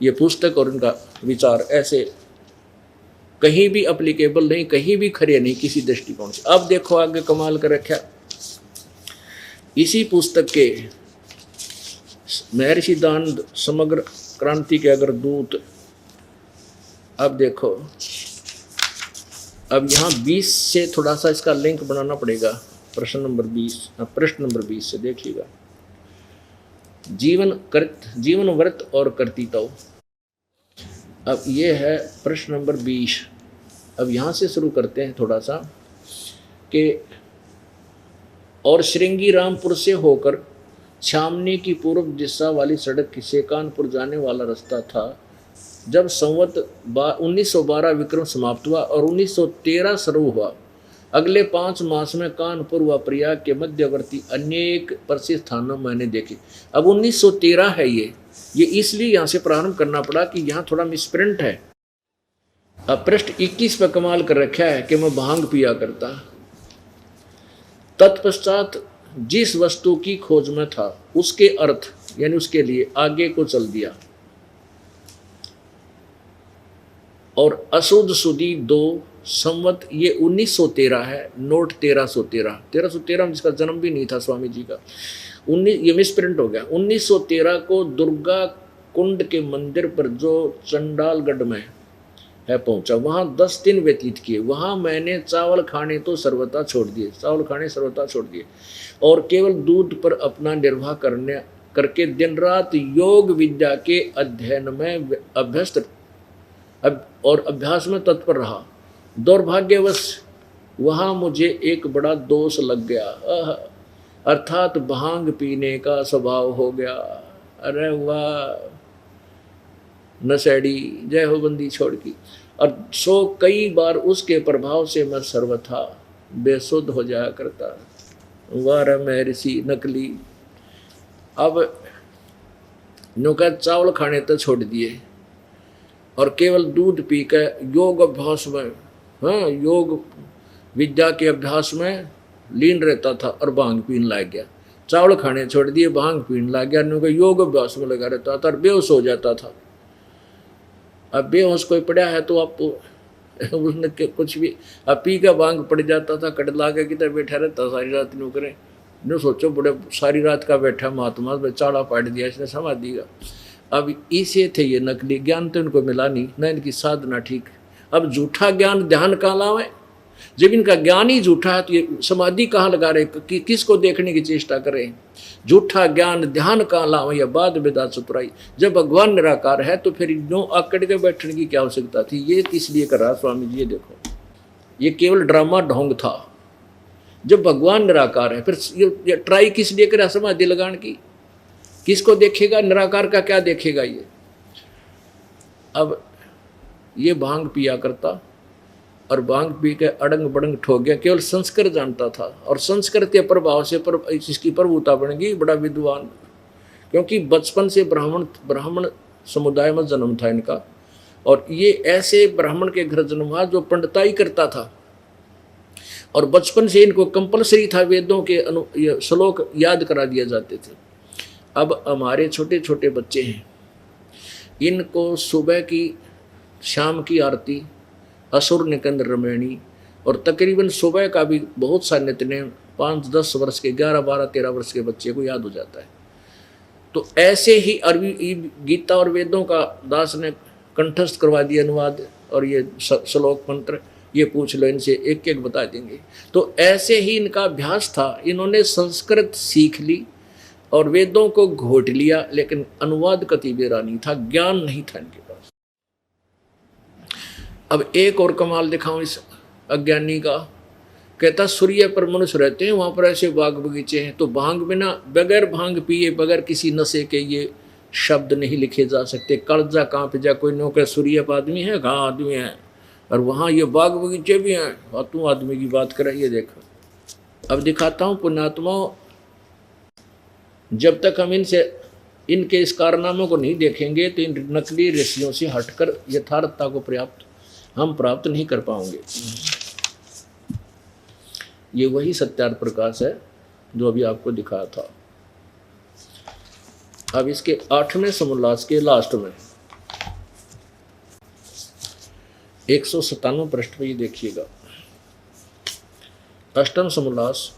ये पुस्तक और उनका विचार ऐसे कहीं भी अप्लीकेबल नहीं, कहीं भी खरे नहीं किसी दृष्टिकोण से। अब देखो आगे कमाल कर रखा, इसी पुस्तक के महर्षि दानंद समग्र क्रांति के अगर दूत, अब देखो, अब यहाँ 20 से थोड़ा सा इसका लिंक बनाना पड़ेगा। प्रश्न नंबर 20 से देखिएगा, जीवन व्रत और कर्तृत्व। अब ये है प्रश्न नंबर 20। अब यहाँ से शुरू करते हैं थोड़ा सा कि और श्रृंगी रामपुर से होकर छामनी की पूर्व दिशा वाली सड़क से कानपुर जाने वाला रास्ता था। जब संवत 1912 विक्रम समाप्त हुआ और 1913 शुरू हुआ, अगले 5 मास में कानपुर व प्रयाग के मध्यवर्ती अनेक प्रसिद्ध स्थानों मैंने देखे। अब 1913 है ये इसलिए यहाँ से प्रारंभ करना पड़ा कि यहाँ थोड़ा मिसप्रिंट है। अब पृष्ठ 21 पर कमाल कर रखा है कि मैं भांग पिया करता। तत्पश्चात जिस वस्तु की खोज में था उसके अर्थ यानी उसके लिए आगे को चल दिया और अशुद्ध सुदी 2 संवत, ये 1913 है, नोट 1313 में जिसका जन्म भी नहीं था स्वामी जी का, ये मिसप्रिंट हो गया। 1913 को दुर्गा कुंड के मंदिर पर जो चंडालगढ़ में है पहुंचा, वहाँ 10 दिन व्यतीत किए। वहाँ मैंने चावल खाने तो सर्वथा छोड़ दिए और केवल दूध पर अपना निर्वाह करके दिन रात योग विद्या के अध्ययन में अभ्यास में तत्पर रहा। दुर्भाग्यवश वहाँ मुझे एक बड़ा दोष लग गया, अर्थात भांग पीने का स्वभाव हो गया। अरे वाह नशेड़ी, जय हो बंदी छोड़ की। और सो कई बार उसके प्रभाव से मैं सर्वथा बेसुध हो जाया करता। वाह महर्षि नकली। अब नुका चावल खाने तो छोड़ दिए और केवल दूध पी कर योग अभ्यास में, योग विद्या के अभ्यास में लीन रहता था और भांग पीने लग गया। चावल खाने छोड़ दिए, भांग पीने लग गया, नुका योग अभ्यास में लगा रहता था और बेहोश हो जाता था। अब बेहोश कोई पड़ा है तो आप उसने कुछ भी अब पी का भांग पड़ जाता था, कटला के किधर बैठा रहता सारी रात नु करे न सोचो बड़े सारी रात का बैठा महात्मा चाड़ा पाट दिया इसने समाधि का। अब इसे थे ये नकली ज्ञान तो इनको मिला नहीं, न इनकी साधना ठीक। अब झूठा ज्ञान ध्यान कहाँ लावे, जब इनका ज्ञान ही झूठा है तो ये समाधि कहाँ लगा रहे, किसको देखने की चेष्टा करें। झूठा ज्ञान ध्यान कहाँ लावे या बाद बेदात सुतराई। जब भगवान निराकार है तो फिर नो आकड़ के बैठने की क्या आवश्यकता थी। ये किस लिए कर रहा स्वामी जी, ये देखो ये केवल ड्रामा ढोंग था। जब भगवान निराकार है फिर ये ट्राई किस लिए करा समाधि लगाने की, किसको देखेगा, निराकार का क्या देखेगा ये। अब ये भांग पिया करता और भांग पी के अड़ंग बड़ंग ठोक गया, केवल संस्कृत जानता था और संस्कृत के प्रभाव से इसकी प्रभुता बन गई, बड़ा विद्वान। क्योंकि बचपन से ब्राह्मण समुदाय में जन्म था इनका और ये ऐसे ब्राह्मण के घर जन्म हुआ जो पंडिताई करता था और बचपन से इनको कंपलसरी था वेदों के श्लोक याद करा दिए जाते थे। अब हमारे छोटे छोटे बच्चे हैं, इनको सुबह की शाम की आरती, असुर निकंद रमैणी और तकरीबन सुबह का भी बहुत सा नित्यनेम 5-10 वर्ष के 11-12-13 वर्ष के बच्चे को याद हो जाता है। तो ऐसे ही अरबी गीता और वेदों का दास ने कंठस्थ करवा दिया अनुवाद और ये श्लोक मंत्र, ये पूछ लो इनसे, एक एक बता देंगे। तो ऐसे ही इनका अभ्यास था, इन्होंने संस्कृत सीख ली और वेदों को घोट लिया, लेकिन अनुवाद कति बेरा नहीं था, ज्ञान नहीं था इनके पास। अब एक और कमाल दिखाऊं इस अज्ञानी का कहता सूर्य पर मनुष्य रहते हैं, वहां पर ऐसे बाग बगीचे हैं। तो भांग बिना, बगैर भांग पिए, बगैर किसी नशे के ये शब्द नहीं लिखे जा सकते। कलजा कांप जा, कोई नो कहे सूर्य पर आदमी है, कहाँ आदमी है, और वहाँ ये बाग बगीचे भी हैं, और तू आदमी की बात कर। ये देखो अब दिखाता हूँ पुण्यात्माओं, जब तक हम इनके इस कारनामों को नहीं देखेंगे तो इन नकली ऋषियों से हटकर यथार्थता को हम प्राप्त नहीं कर पाएंगे। ये वही सत्यार्थ प्रकाश है जो अभी आपको दिखाया था। अब इसके 8वें समोल्लास के लास्ट में 197 पृष्ठ पे ये देखिएगा, अष्टम समोल्लास।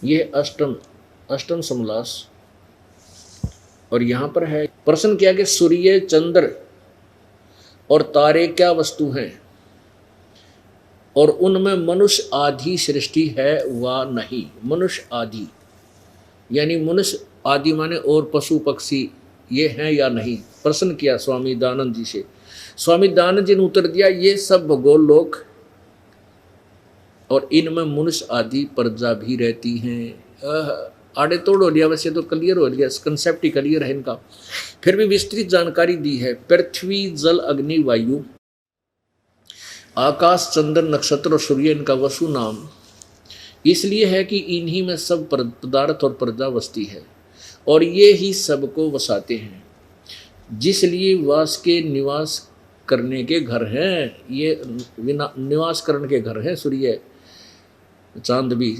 ये अष्टम समोल्लास, और यहां पर है प्रश्न किया कि सूर्य, चंद्र और तारे क्या वस्तु हैं और उनमें मनुष्य आदि सृष्टि है व नहीं। मनुष्य आदि यानी मनुष्य आदि माने और पशु पक्षी ये हैं या नहीं, प्रश्न किया स्वामी दयानंद जी से। स्वामी दयानंद जी ने उत्तर दिया, ये सब भगोल लोक और इनमें मनुष्य आदि प्रजा भी रहती हैं। आड़े तोड़ हो लिया, वैसे तो क्लियर हो लिया, कंसेप्ट ही क्लियर है इनका। फिर भी विस्तृत जानकारी दी है। पृथ्वी, जल, अग्नि, वायु, आकाश, चंद्र, नक्षत्र और सूर्य इनका वसु नाम इसलिए है कि इन्हीं में सब पदार्थ और प्रजा बसती है और ये ही सबको बसाते हैं, जिसलिए वास के निवास करने के घर हैं। ये निवास करने के घर हैं सूर्य, चांद भी,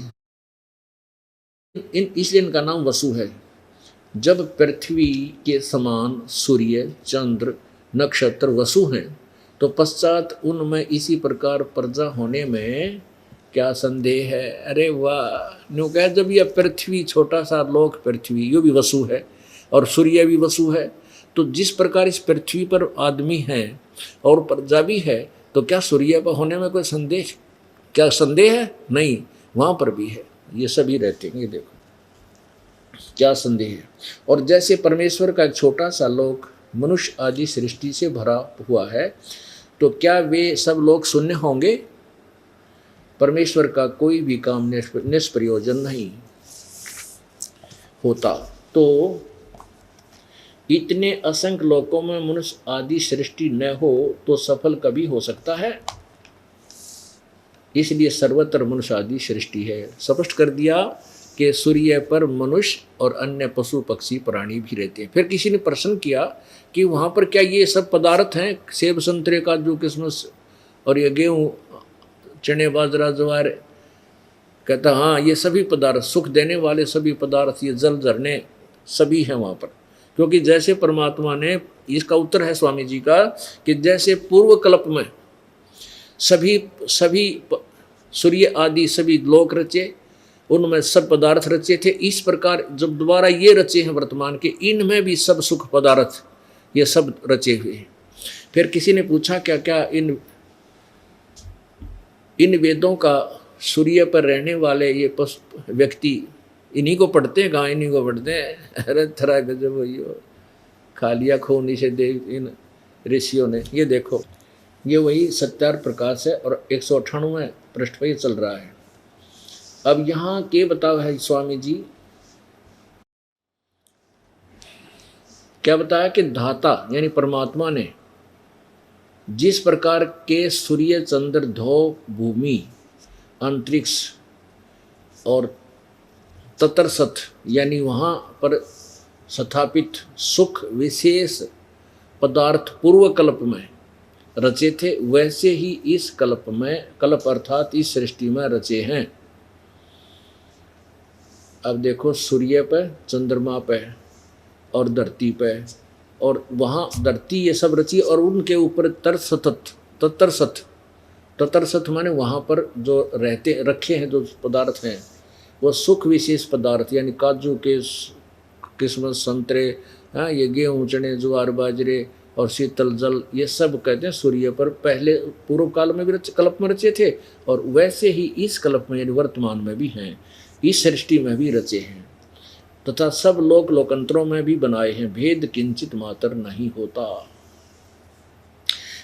इसलिए इनका नाम वसु है। जब पृथ्वी के समान सूर्य, चंद्र, नक्षत्र वसु हैं तो पश्चात उनमें इसी प्रकार प्रजा होने में क्या संदेह है। अरे वाह, न्यू कह, जब यह पृथ्वी, छोटा सा लोक पृथ्वी, यो भी वसु है और सूर्य भी वसु है, तो जिस प्रकार इस पृथ्वी पर आदमी है और प्रजा भी है, तो क्या सूर्य पर होने में कोई संदेह, क्या संदेह है? नहीं, वहाँ पर भी है, ये सभी रहते हैं। ये देखो क्या संदेह है। और जैसे परमेश्वर का एक छोटा सा लोक मनुष्य आदि सृष्टि से भरा हुआ है, तो क्या वे सब लोग शून्य होंगे? परमेश्वर का कोई भी काम निष्प्रयोजन नहीं होता। तो इतने असंख्य लोकों में मनुष्य आदि सृष्टि न हो तो सफल कभी हो सकता है? इसलिए सर्वत्र मनुष्य आदि सृष्टि है। स्पष्ट कर दिया कि सूर्य पर मनुष्य और अन्य पशु पक्षी प्राणी भी रहते हैं। फिर किसी ने प्रश्न किया कि वहाँ पर क्या ये सब पदार्थ हैं, सेब, संतरे, काजू, किशमिश और ये गेहूँ, चने, बाजरा, ज्वार? कहता हाँ, ये सभी पदार्थ, सुख देने वाले सभी पदार्थ, ये जल, झरने सभी हैं वहाँ पर। क्योंकि जैसे परमात्मा ने, इसका उत्तर है स्वामी जी का, कि जैसे पूर्व कल्प में सभी सूर्य आदि सभी लोक रचे, उनमें सब पदार्थ रचे थे, इस प्रकार जब दोबारा ये रचे हैं वर्तमान के, इनमें भी सब सुख पदार्थ ये सब रचे हुए हैं। फिर किसी ने पूछा क्या क्या इन वेदों का सूर्य पर रहने वाले ये व्यक्ति इन्हीं को पढ़ते हैं? कहाँ इन्हीं को पढ़ते हैं? अरे थरा गजब हो, खा लिया खून इसे देव इन ऋषियों ने। ये देखो, ये वही सत्यार्थ प्रकाश है और 198वें पृष्ठ पर चल रहा है। अब यहाँ के बताओ है स्वामी जी, क्या बताया कि धाता यानी परमात्मा ने जिस प्रकार के सूर्य, चंद्र, ध्रुव, भूमि, अंतरिक्ष और ततरसत यानी वहाँ पर स्थापित सुख विशेष पदार्थ पूर्व कल्प में रचे थे, वैसे ही इस कल्प में, कल्प अर्थात इस सृष्टि में रचे हैं। अब देखो, सूर्य पे, चंद्रमा पे और धरती पे, और वहाँ धरती ये सब रची और उनके ऊपर ततरसत माने वहाँ पर जो रखे हैं जो पदार्थ हैं वो सुख विशेष पदार्थ, यानी काजू के, किशमिश, संतरे, हाँ, ये गेहूँ, चने, ज्वार, बाजरे और शीतल जल, ये सब कहते हैं सूर्य पर पहले पूर्व काल में भी कल्प में रचे थे और वैसे ही इस कल्प में यानी वर्तमान में भी हैं, इस सृष्टि में भी रचे हैं तथा सब लोक लोकांतरों में भी बनाए हैं, भेद किंचित मात्र नहीं होता।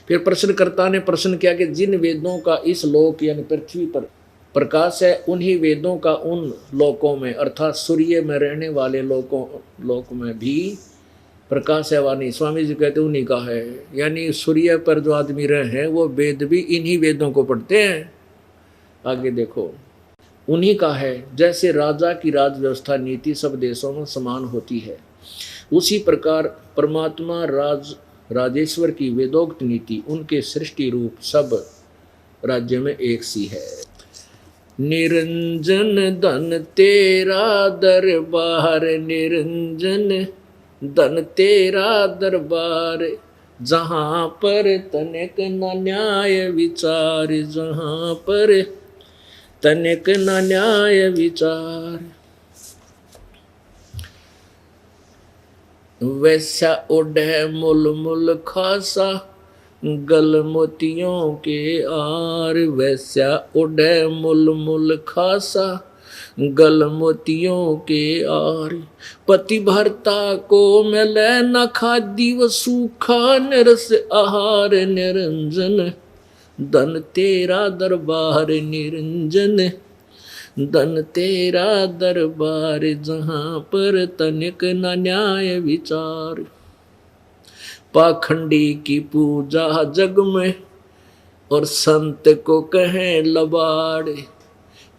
फिर प्रश्नकर्ता ने प्रश्न किया कि जिन वेदों का इस लोक यानी पृथ्वी पर प्रकाश है उन्हीं वेदों का उन लोकों में, अर्थात सूर्य में रहने वाले लोक में भी प्रकाश है वाणी। स्वामी जी कहते उन्हीं का है, यानी सूर्य पर जो आदमी रहे हैं वो वेद भी इन्हीं वेदों को पढ़ते हैं। आगे देखो, उन्हीं का है। जैसे राजा की राज व्यवस्था नीति सब देशों में समान होती है, उसी प्रकार परमात्मा राजेश्वर की वेदोक्त नीति उनके सृष्टि रूप सब राज्य में एक सी है। निरंजन धन तेरा दरबार, निरंजन धन तेरा दरबार, जहाँ पर तनिक न न्याय विचार, जहाँ पर तनिक न न्याय विचार। वैसा ओढ़े मुल मुल खासा, गल मोतियों के आर, वैसा ओढ़े मुल मुल खासा, गल मोतियों के आर। पति भरता को मिले न खादी व सूखा निरस आहार, निरंजन धन तेरा दरबार, निरंजन धन तेरा दरबार, जहाँ पर तनिक न न्याय विचार। पाखंडी की पूजा जग में और संत को कहें लबाड़,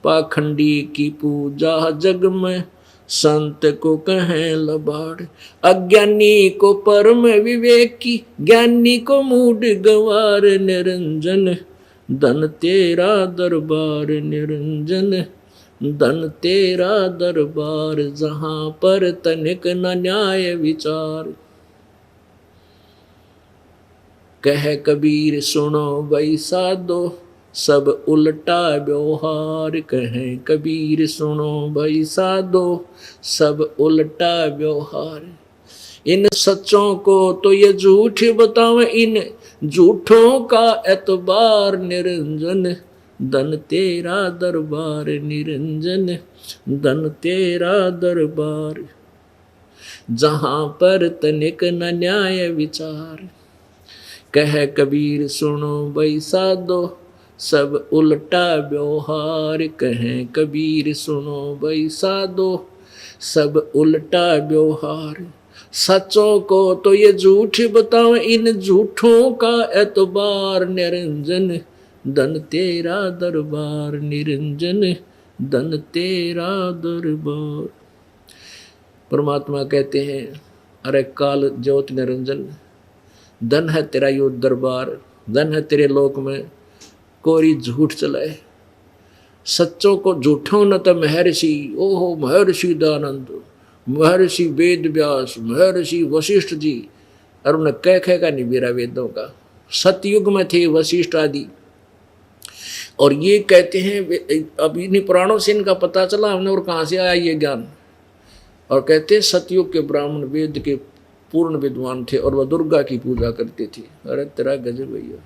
पाखंडी की पूजा जग में संत को कहें लबाड़। अज्ञानी को परम विवेकी, ज्ञानी को मूड गंवार, निरंजन धन तेरा दरबार, निरंजन धन तेरा दरबार, जहाँ पर तनिक न न्याय विचार। कह कबीर सुनो भाई साधो, सब उल्टा व्यवहार, कहें कबीर सुनो भाई साधो, सब उल्टा व्यवहार। इन सच्चों को तो ये झूठ बतावे, इन झूठों का एतबार, निरंजन धन तेरा दरबार, निरंजन धन तेरा दरबार, जहाँ पर तनिक न न्याय विचार। कह कबीर सुनो भाई साधो, सब उल्टा व्यवहार, कहें कबीर सुनो भाई साधो, सब उल्टा व्यवहार। सच्चों को तो ये झूठ बताओ, इन झूठों का एतबार, निरंजन धन तेरा दरबार, निरंजन धन तेरा दरबार। परमात्मा कहते हैं, अरे काल ज्योत निरंजन, धन है तेरा यो दरबार, धन है तेरे लोक में कोई झूठ चलाए। सच्चों को झूठों न तो महर्षि, ओहो महर्षि दयानंद, महर्षि वेद व्यास, महर्षि वशिष्ठ जी, और उन्हें कह का नहीं बेरा वेदों का। सतयुग में थे वशिष्ठ आदि, और ये कहते हैं अब इन्हीं पुराणों से इनका पता चला हमने, और कहाँ से आया ये ज्ञान। और कहते हैं सतयुग के ब्राह्मण वेद के पूर्ण विद्वान थे और वह दुर्गा की पूजा करते थे। अरे तेरा गजब भैया।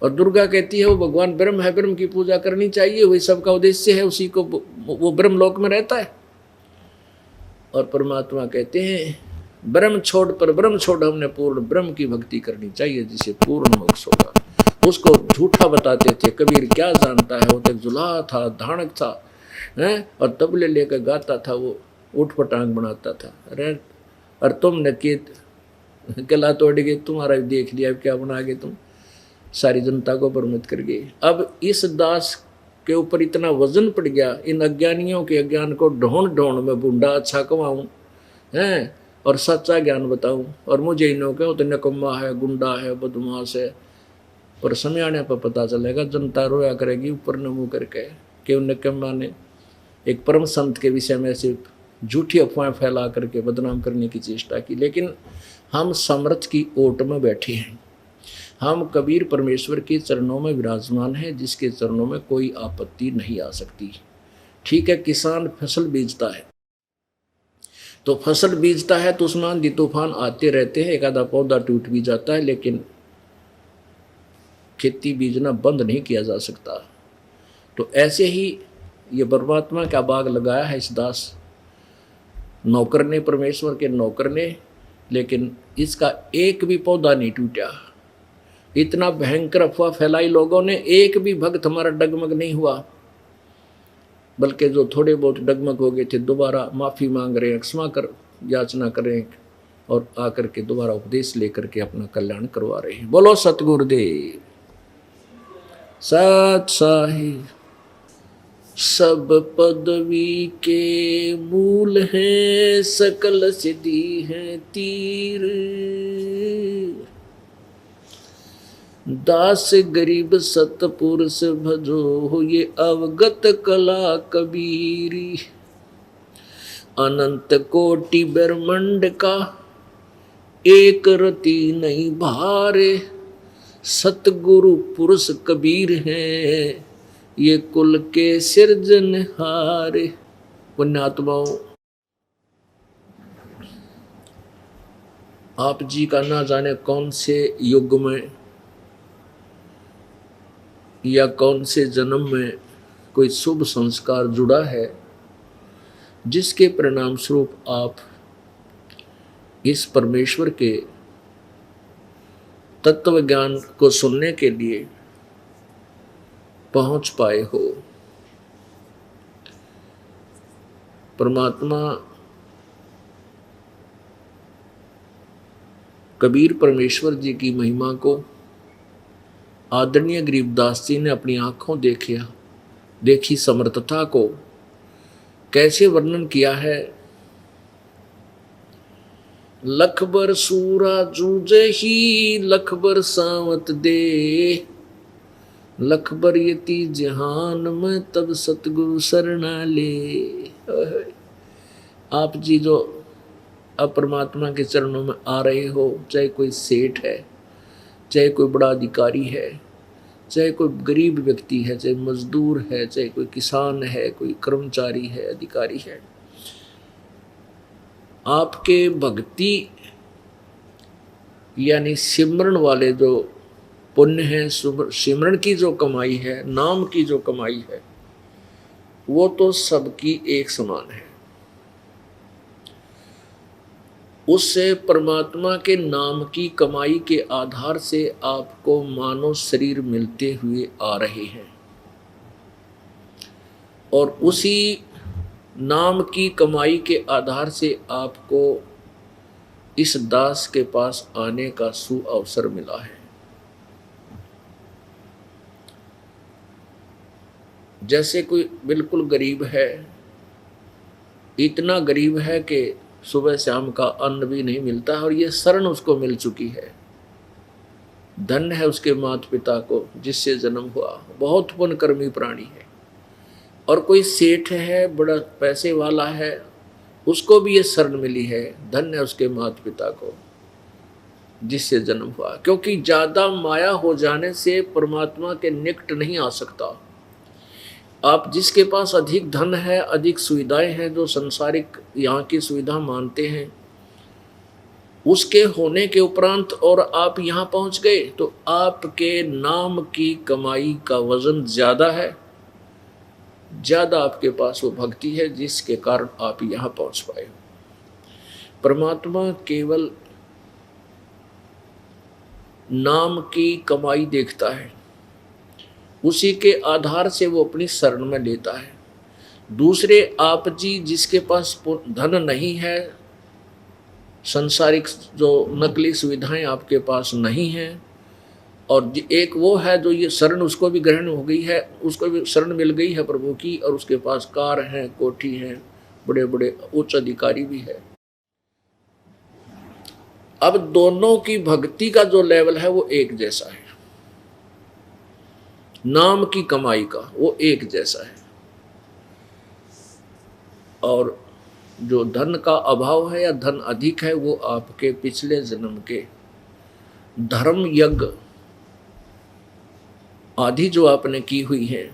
और दुर्गा कहती है वो भगवान ब्रह्म है, ब्रह्म की पूजा करनी चाहिए, वही सबका उद्देश्य है, उसी को वो ब्रह्म लोक में रहता है। और परमात्मा कहते हैं ब्रह्म छोड़ पर ब्रह्म छोड़, हमने पूर्ण ब्रह्म की भक्ति करनी चाहिए जिसे पूर्ण मोक्ष होगा। उसको झूठा बताते थे। कबीर क्या जानता है, वो तो जुलाहा था, धानक था, हैं, और तबले लेकर गाता था, वो उठ पटांग बनाता था। अरे और तुमने गला तोड़ गए, तुम्हारा देख लिया, क्या बना गए तुम, सारी जनता को भ्रमित कर गए। अब इस दास के ऊपर इतना वजन पड़ गया, इन अज्ञानियों के अज्ञान को ढोंढ ढोंढ में बूढ़ा अच्छा कमाऊं हैं और सच्चा ज्ञान बताऊं, और मुझे इन्हों के तो नकम्मा है, गुंडा है, बदमाश है। पर समय आने पर पता चलेगा, जनता रोया करेगी ऊपर न मुँह करके कि उन नकम्मा ने एक परम संत के विषय में सिर्फ झूठी अफवाहें फैला करके बदनाम करने की चेष्टा की। लेकिन हम समर्थ की ओट में बैठे हैं, हम कबीर परमेश्वर के चरणों में विराजमान हैं, जिसके चरणों में कोई आपत्ति नहीं आ सकती। ठीक है, किसान फसल बीजता है तो फसल बीजता है तो उसमें आंधी तूफान आते रहते हैं, एक आधा पौधा टूट भी जाता है, लेकिन खेती बीजना बंद नहीं किया जा सकता। तो ऐसे ही ये परमात्मा का बाग लगाया है इस दास नौकर ने, परमेश्वर के नौकर ने, लेकिन इसका एक भी पौधा नहीं टूटा। इतना भयंकर अफवाह फैलाई लोगों ने, एक भी भक्त हमारा डगमग नहीं हुआ। बल्कि जो थोड़े बहुत डगमग हो गए थे दोबारा माफ़ी मांग रहे हैं, क्षमा कर याचना कर रहे हैं और आकर के दोबारा उपदेश लेकर के अपना कल्याण करवा रहे हैं। बोलो सतगुरुदेव सत साहिब। सब पदवी के मूल हैं, सकल सिद्धि हैं तीर। दास गरीब सतपुरुष भजो हो, ये अवगत कला कबीरी। अनंत कोटि ब्रह्मांड का एक रति नहीं भारे। सतगुरु पुरुष कबीर हैं, ये कुल के सिरजनहारे। पुण्यात्माओं, आप जी का ना जाने कौन से युग में या कौन से जन्म में कोई शुभ संस्कार जुड़ा है, जिसके परिणाम स्वरूप आप इस परमेश्वर के तत्व ज्ञान को सुनने के लिए पहुंच पाए हो। परमात्मा कबीर परमेश्वर जी की महिमा को आदरणीय गरीबदास जी ने अपनी आंखों देखी समर्थता को कैसे वर्णन किया है। लख बर सूरा जूझे ही, लख बर सावत दे। लख बर यति जहान में, तब सतगुरु शरणा ले। आप जी जो अब परमात्मा के चरणों में आ रहे हो, चाहे कोई सेठ है, चाहे कोई बड़ा अधिकारी है, चाहे कोई गरीब व्यक्ति है, चाहे मजदूर है, चाहे कोई किसान है, कोई कर्मचारी है, अधिकारी है, आपके भक्ति यानी सिमरन वाले जो पुण्य है, सिमरन की जो कमाई है, नाम की जो कमाई है, वो तो सबकी एक समान है। उससे परमात्मा के नाम की कमाई के आधार से आपको मानव शरीर मिलते हुए आ रहे हैं, और उसी नाम की कमाई के आधार से आपको इस दास के पास आने का सुअवसर मिला है। जैसे कोई बिल्कुल गरीब है, इतना गरीब है कि सुबह शाम का अन्न भी नहीं मिलता है, और ये शरण उसको मिल चुकी है। धन्य है उसके माता पिता को जिससे जन्म हुआ, बहुत पुण्यकर्मी प्राणी है। और कोई सेठ है, बड़ा पैसे वाला है, उसको भी ये शरण मिली है। धन्य है उसके माता पिता को जिससे जन्म हुआ, क्योंकि ज्यादा माया हो जाने से परमात्मा के निकट नहीं आ सकता। आप जिसके पास अधिक धन है, अधिक सुविधाएं हैं, जो संसारिक यहाँ की सुविधा मानते हैं, उसके होने के उपरांत और आप यहाँ पहुँच गए, तो आपके नाम की कमाई का वजन ज़्यादा है, ज़्यादा आपके पास वो भक्ति है जिसके कारण आप यहाँ पहुँच पाए हो। परमात्मा केवल नाम की कमाई देखता है, उसी के आधार से वो अपनी शरण में लेता है। दूसरे आप जी जिसके पास धन नहीं है, संसारिक जो नकली सुविधाएं आपके पास नहीं हैं, और एक वो है जो ये शरण उसको भी ग्रहण हो गई है, उसको भी शरण मिल गई है प्रभु की, और उसके पास कार है, कोठी है, बड़े बड़े उच्च अधिकारी भी है। अब दोनों की भक्ति का जो लेवल है वो एक जैसा है, नाम की कमाई का वो एक जैसा है। और जो धन का अभाव है या धन अधिक है, वो आपके पिछले जन्म के धर्म यज्ञ आदि जो आपने की हुई है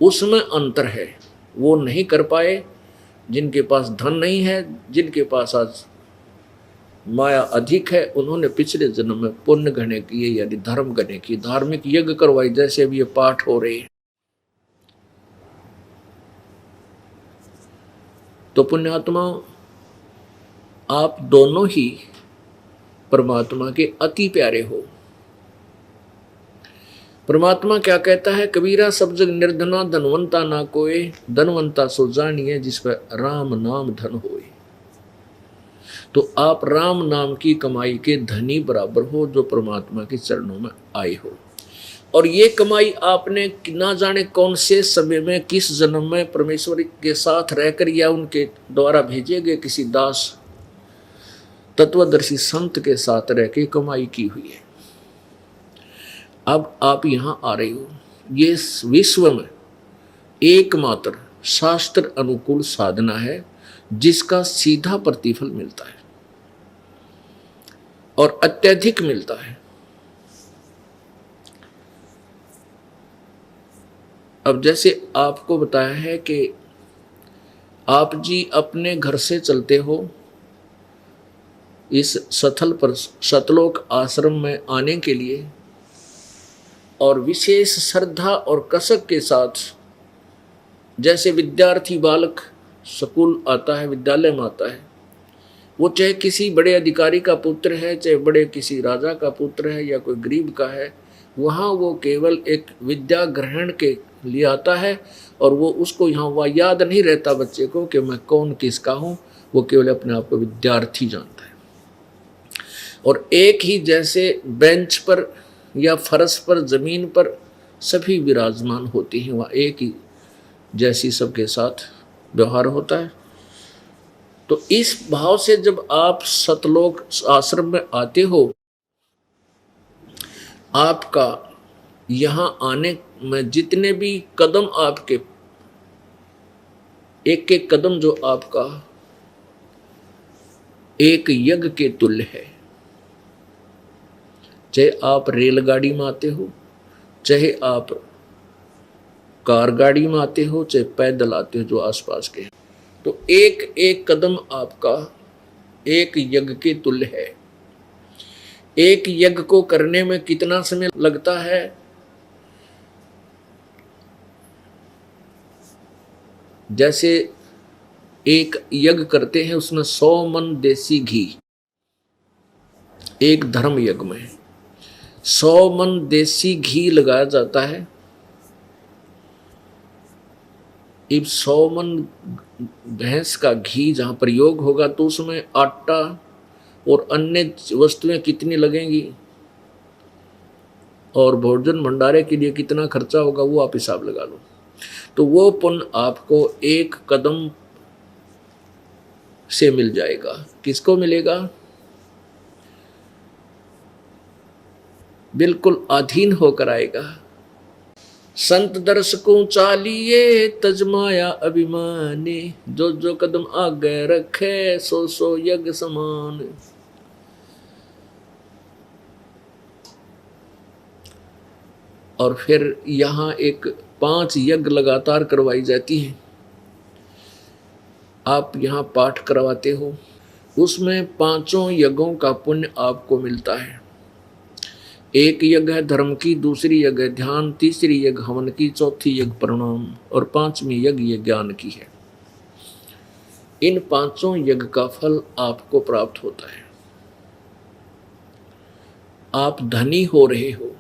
उसमें अंतर है, वो नहीं कर पाए। जिनके पास धन नहीं है, जिनके पास आज माया अधिक है, उन्होंने पिछले जन्म में पुण्य गणे किए यानी धर्म गणे किए, धार्मिक यज्ञ करवाई, जैसे अभी ये पाठ हो रहे हैं। तो पुण्यात्मा, आप दोनों ही परमात्मा के अति प्यारे हो। परमात्मा क्या कहता है, कबीरा सब जग निर्धना धनवंता ना कोय, धनवंता सो जानिए जिस पर राम नाम धन होए। तो आप राम नाम की कमाई के धनी बराबर हो जो परमात्मा के चरणों में आए हो। और ये कमाई आपने ना जाने कौन से समय में, किस जन्म में परमेश्वर के साथ रहकर या उनके द्वारा भेजे गए किसी दास तत्वदर्शी संत के साथ रह के कमाई की हुई है। अब आप यहाँ आ रहे हो, ये विश्व में एकमात्र शास्त्र अनुकूल साधना है जिसका सीधा प्रतिफल मिलता है और अत्यधिक मिलता है। अब जैसे आपको बताया है कि आप जी अपने घर से चलते हो इस स्थल पर सतलोक आश्रम में आने के लिए, और विशेष श्रद्धा और कसक के साथ, जैसे विद्यार्थी बालक स्कूल आता है, विद्यालय में आता है, वो चाहे किसी बड़े अधिकारी का पुत्र है, चाहे बड़े किसी राजा का पुत्र है या कोई गरीब का है, वहाँ वो केवल एक विद्या ग्रहण के लिए आता है और वो उसको यहाँ वह याद नहीं रहता बच्चे को कि मैं कौन किसका हूँ, वो केवल अपने आप को विद्यार्थी जानता है। और एक ही जैसे बेंच पर या फर्श पर, जमीन पर सभी विराजमान होते हैं, वहाँ एक ही जैसी सबके साथ व्यवहार होता है। तो इस भाव से जब आप सतलोक आश्रम में आते हो, आपका यहाँ आने में जितने भी कदम आपके, एक एक कदम जो आपका एक यज्ञ के तुल्य है। चाहे आप रेलगाड़ी में आते हो, चाहे आप कार गाड़ी में आते हो, चाहे पैदल आते हो जो आसपास के, तो एक एक कदम आपका एक यज्ञ के तुल्य है। एक यज्ञ को करने में कितना समय लगता है? जैसे एक यज्ञ करते हैं, उसमें 100 मन देसी घी, एक धर्म यज्ञ में 100 मन देसी घी लगाया जाता है। अब 100 मन भैंस का घी जहाँ प्रयोग होगा तो उसमें आटा और अन्य वस्तुएं कितनी लगेंगी और भोजन भंडारे के लिए कितना खर्चा होगा, वो आप हिसाब लगा लो। तो वो पुण्य आपको एक कदम से मिल जाएगा। किसको मिलेगा? बिल्कुल अधीन होकर आएगा। संत दर्शकों चालिए तजमाया अभिमानी, जो जो कदम आगे रखे सो सो यज्ञ समान। और फिर यहाँ एक 5 यज्ञ लगातार करवाई जाती हैं। आप यहाँ पाठ करवाते हो, उसमें 5 यज्ञों का पुण्य आपको मिलता है। एक यज्ञ है धर्म की, दूसरी यज्ञ है ध्यान, तीसरी यज्ञ हवन की, चौथी यज्ञ प्रणाम और 5वीं यज्ञ ये ज्ञान की है। इन 5 यज्ञ का फल आपको प्राप्त होता है। आप धनी हो रहे हो।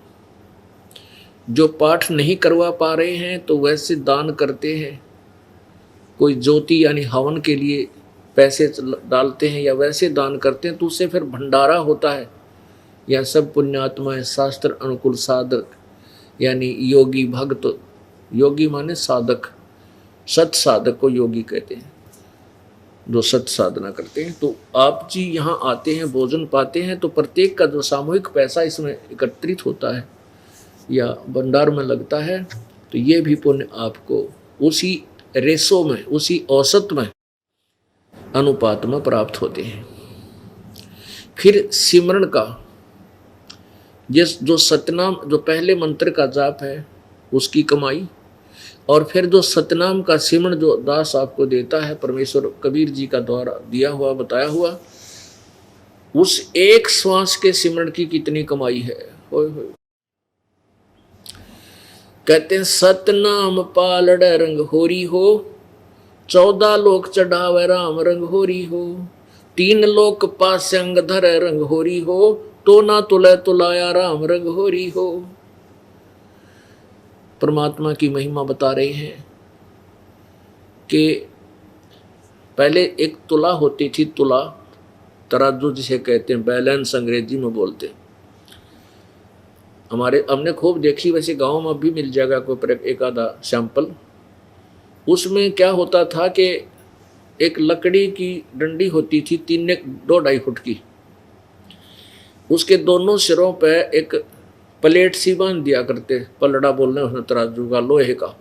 जो पाठ नहीं करवा पा रहे हैं तो वैसे दान करते हैं, कोई ज्योति यानी हवन के लिए पैसे डालते हैं या वैसे दान करते हैं, तो उससे फिर भंडारा होता है। यह सब पुण्यात्माएं शास्त्र अनुकूल साधक यानी योगी भक्त, योगी माने साधक, सत साधक को योगी कहते हैं, जो सत साधना करते हैं। तो आप जी यहाँ आते हैं, भोजन पाते हैं, तो प्रत्येक का जो सामूहिक पैसा इसमें एकत्रित होता है या भंडार में लगता है, तो ये भी पुण्य आपको उसी रेशो में, उसी औसत में, अनुपात में प्राप्त होते हैं। फिर सिमरण का जो सतनाम, जो पहले मंत्र का जाप है उसकी कमाई, और फिर जो सतनाम का सिमरण जो दास आपको देता है, परमेश्वर कबीर जी का द्वारा दिया हुआ, बताया हुआ, उस एक श्वास के सिमरण की कितनी कमाई है। होय होय। कहते हैं सतनाम पालड़ रंग होरी हो, 14 लोक चढ़ावे राम रंग होरी हो, 3 लोक पास अंग धर रंग होरी हो, तो ना तुले तुलाया राम रंग होरी हो। परमात्मा की महिमा बता रहे हैं कि पहले एक तुला होती थी, तुला तराजू जिसे कहते हैं, बैलेंस अंग्रेजी में बोलते हैं। हमने खूब देखी, वैसे गांव में भी मिल जाएगा कोई एक आधा सैंपल। उसमें क्या होता था कि एक लकड़ी की डंडी होती थी 2-2.5 फुट की, उसके दोनों सिरों पे एक प्लेट सी बांध दिया करते, पलड़ा बोलने उसमें तराजू का, लोहे का,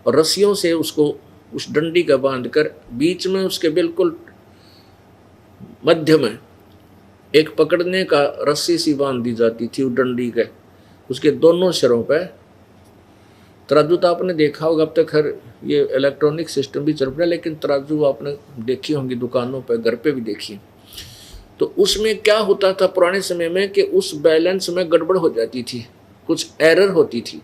और रस्सियों से उसको उस डंडी का बांधकर बीच में उसके बिल्कुल मध्य में एक पकड़ने का रस्सी सी बांध दी जाती थी उस डंडी के, उसके दोनों सिरों पे तराजू। तो आपने देखा होगा, अब तक हर ये इलेक्ट्रॉनिक सिस्टम भी चल रहा है, लेकिन तराजू आपने देखी होंगी दुकानों पे, घर पे भी देखी। तो उसमें क्या होता था पुराने समय में कि उस बैलेंस में गड़बड़ हो जाती थी, कुछ एरर होती थी,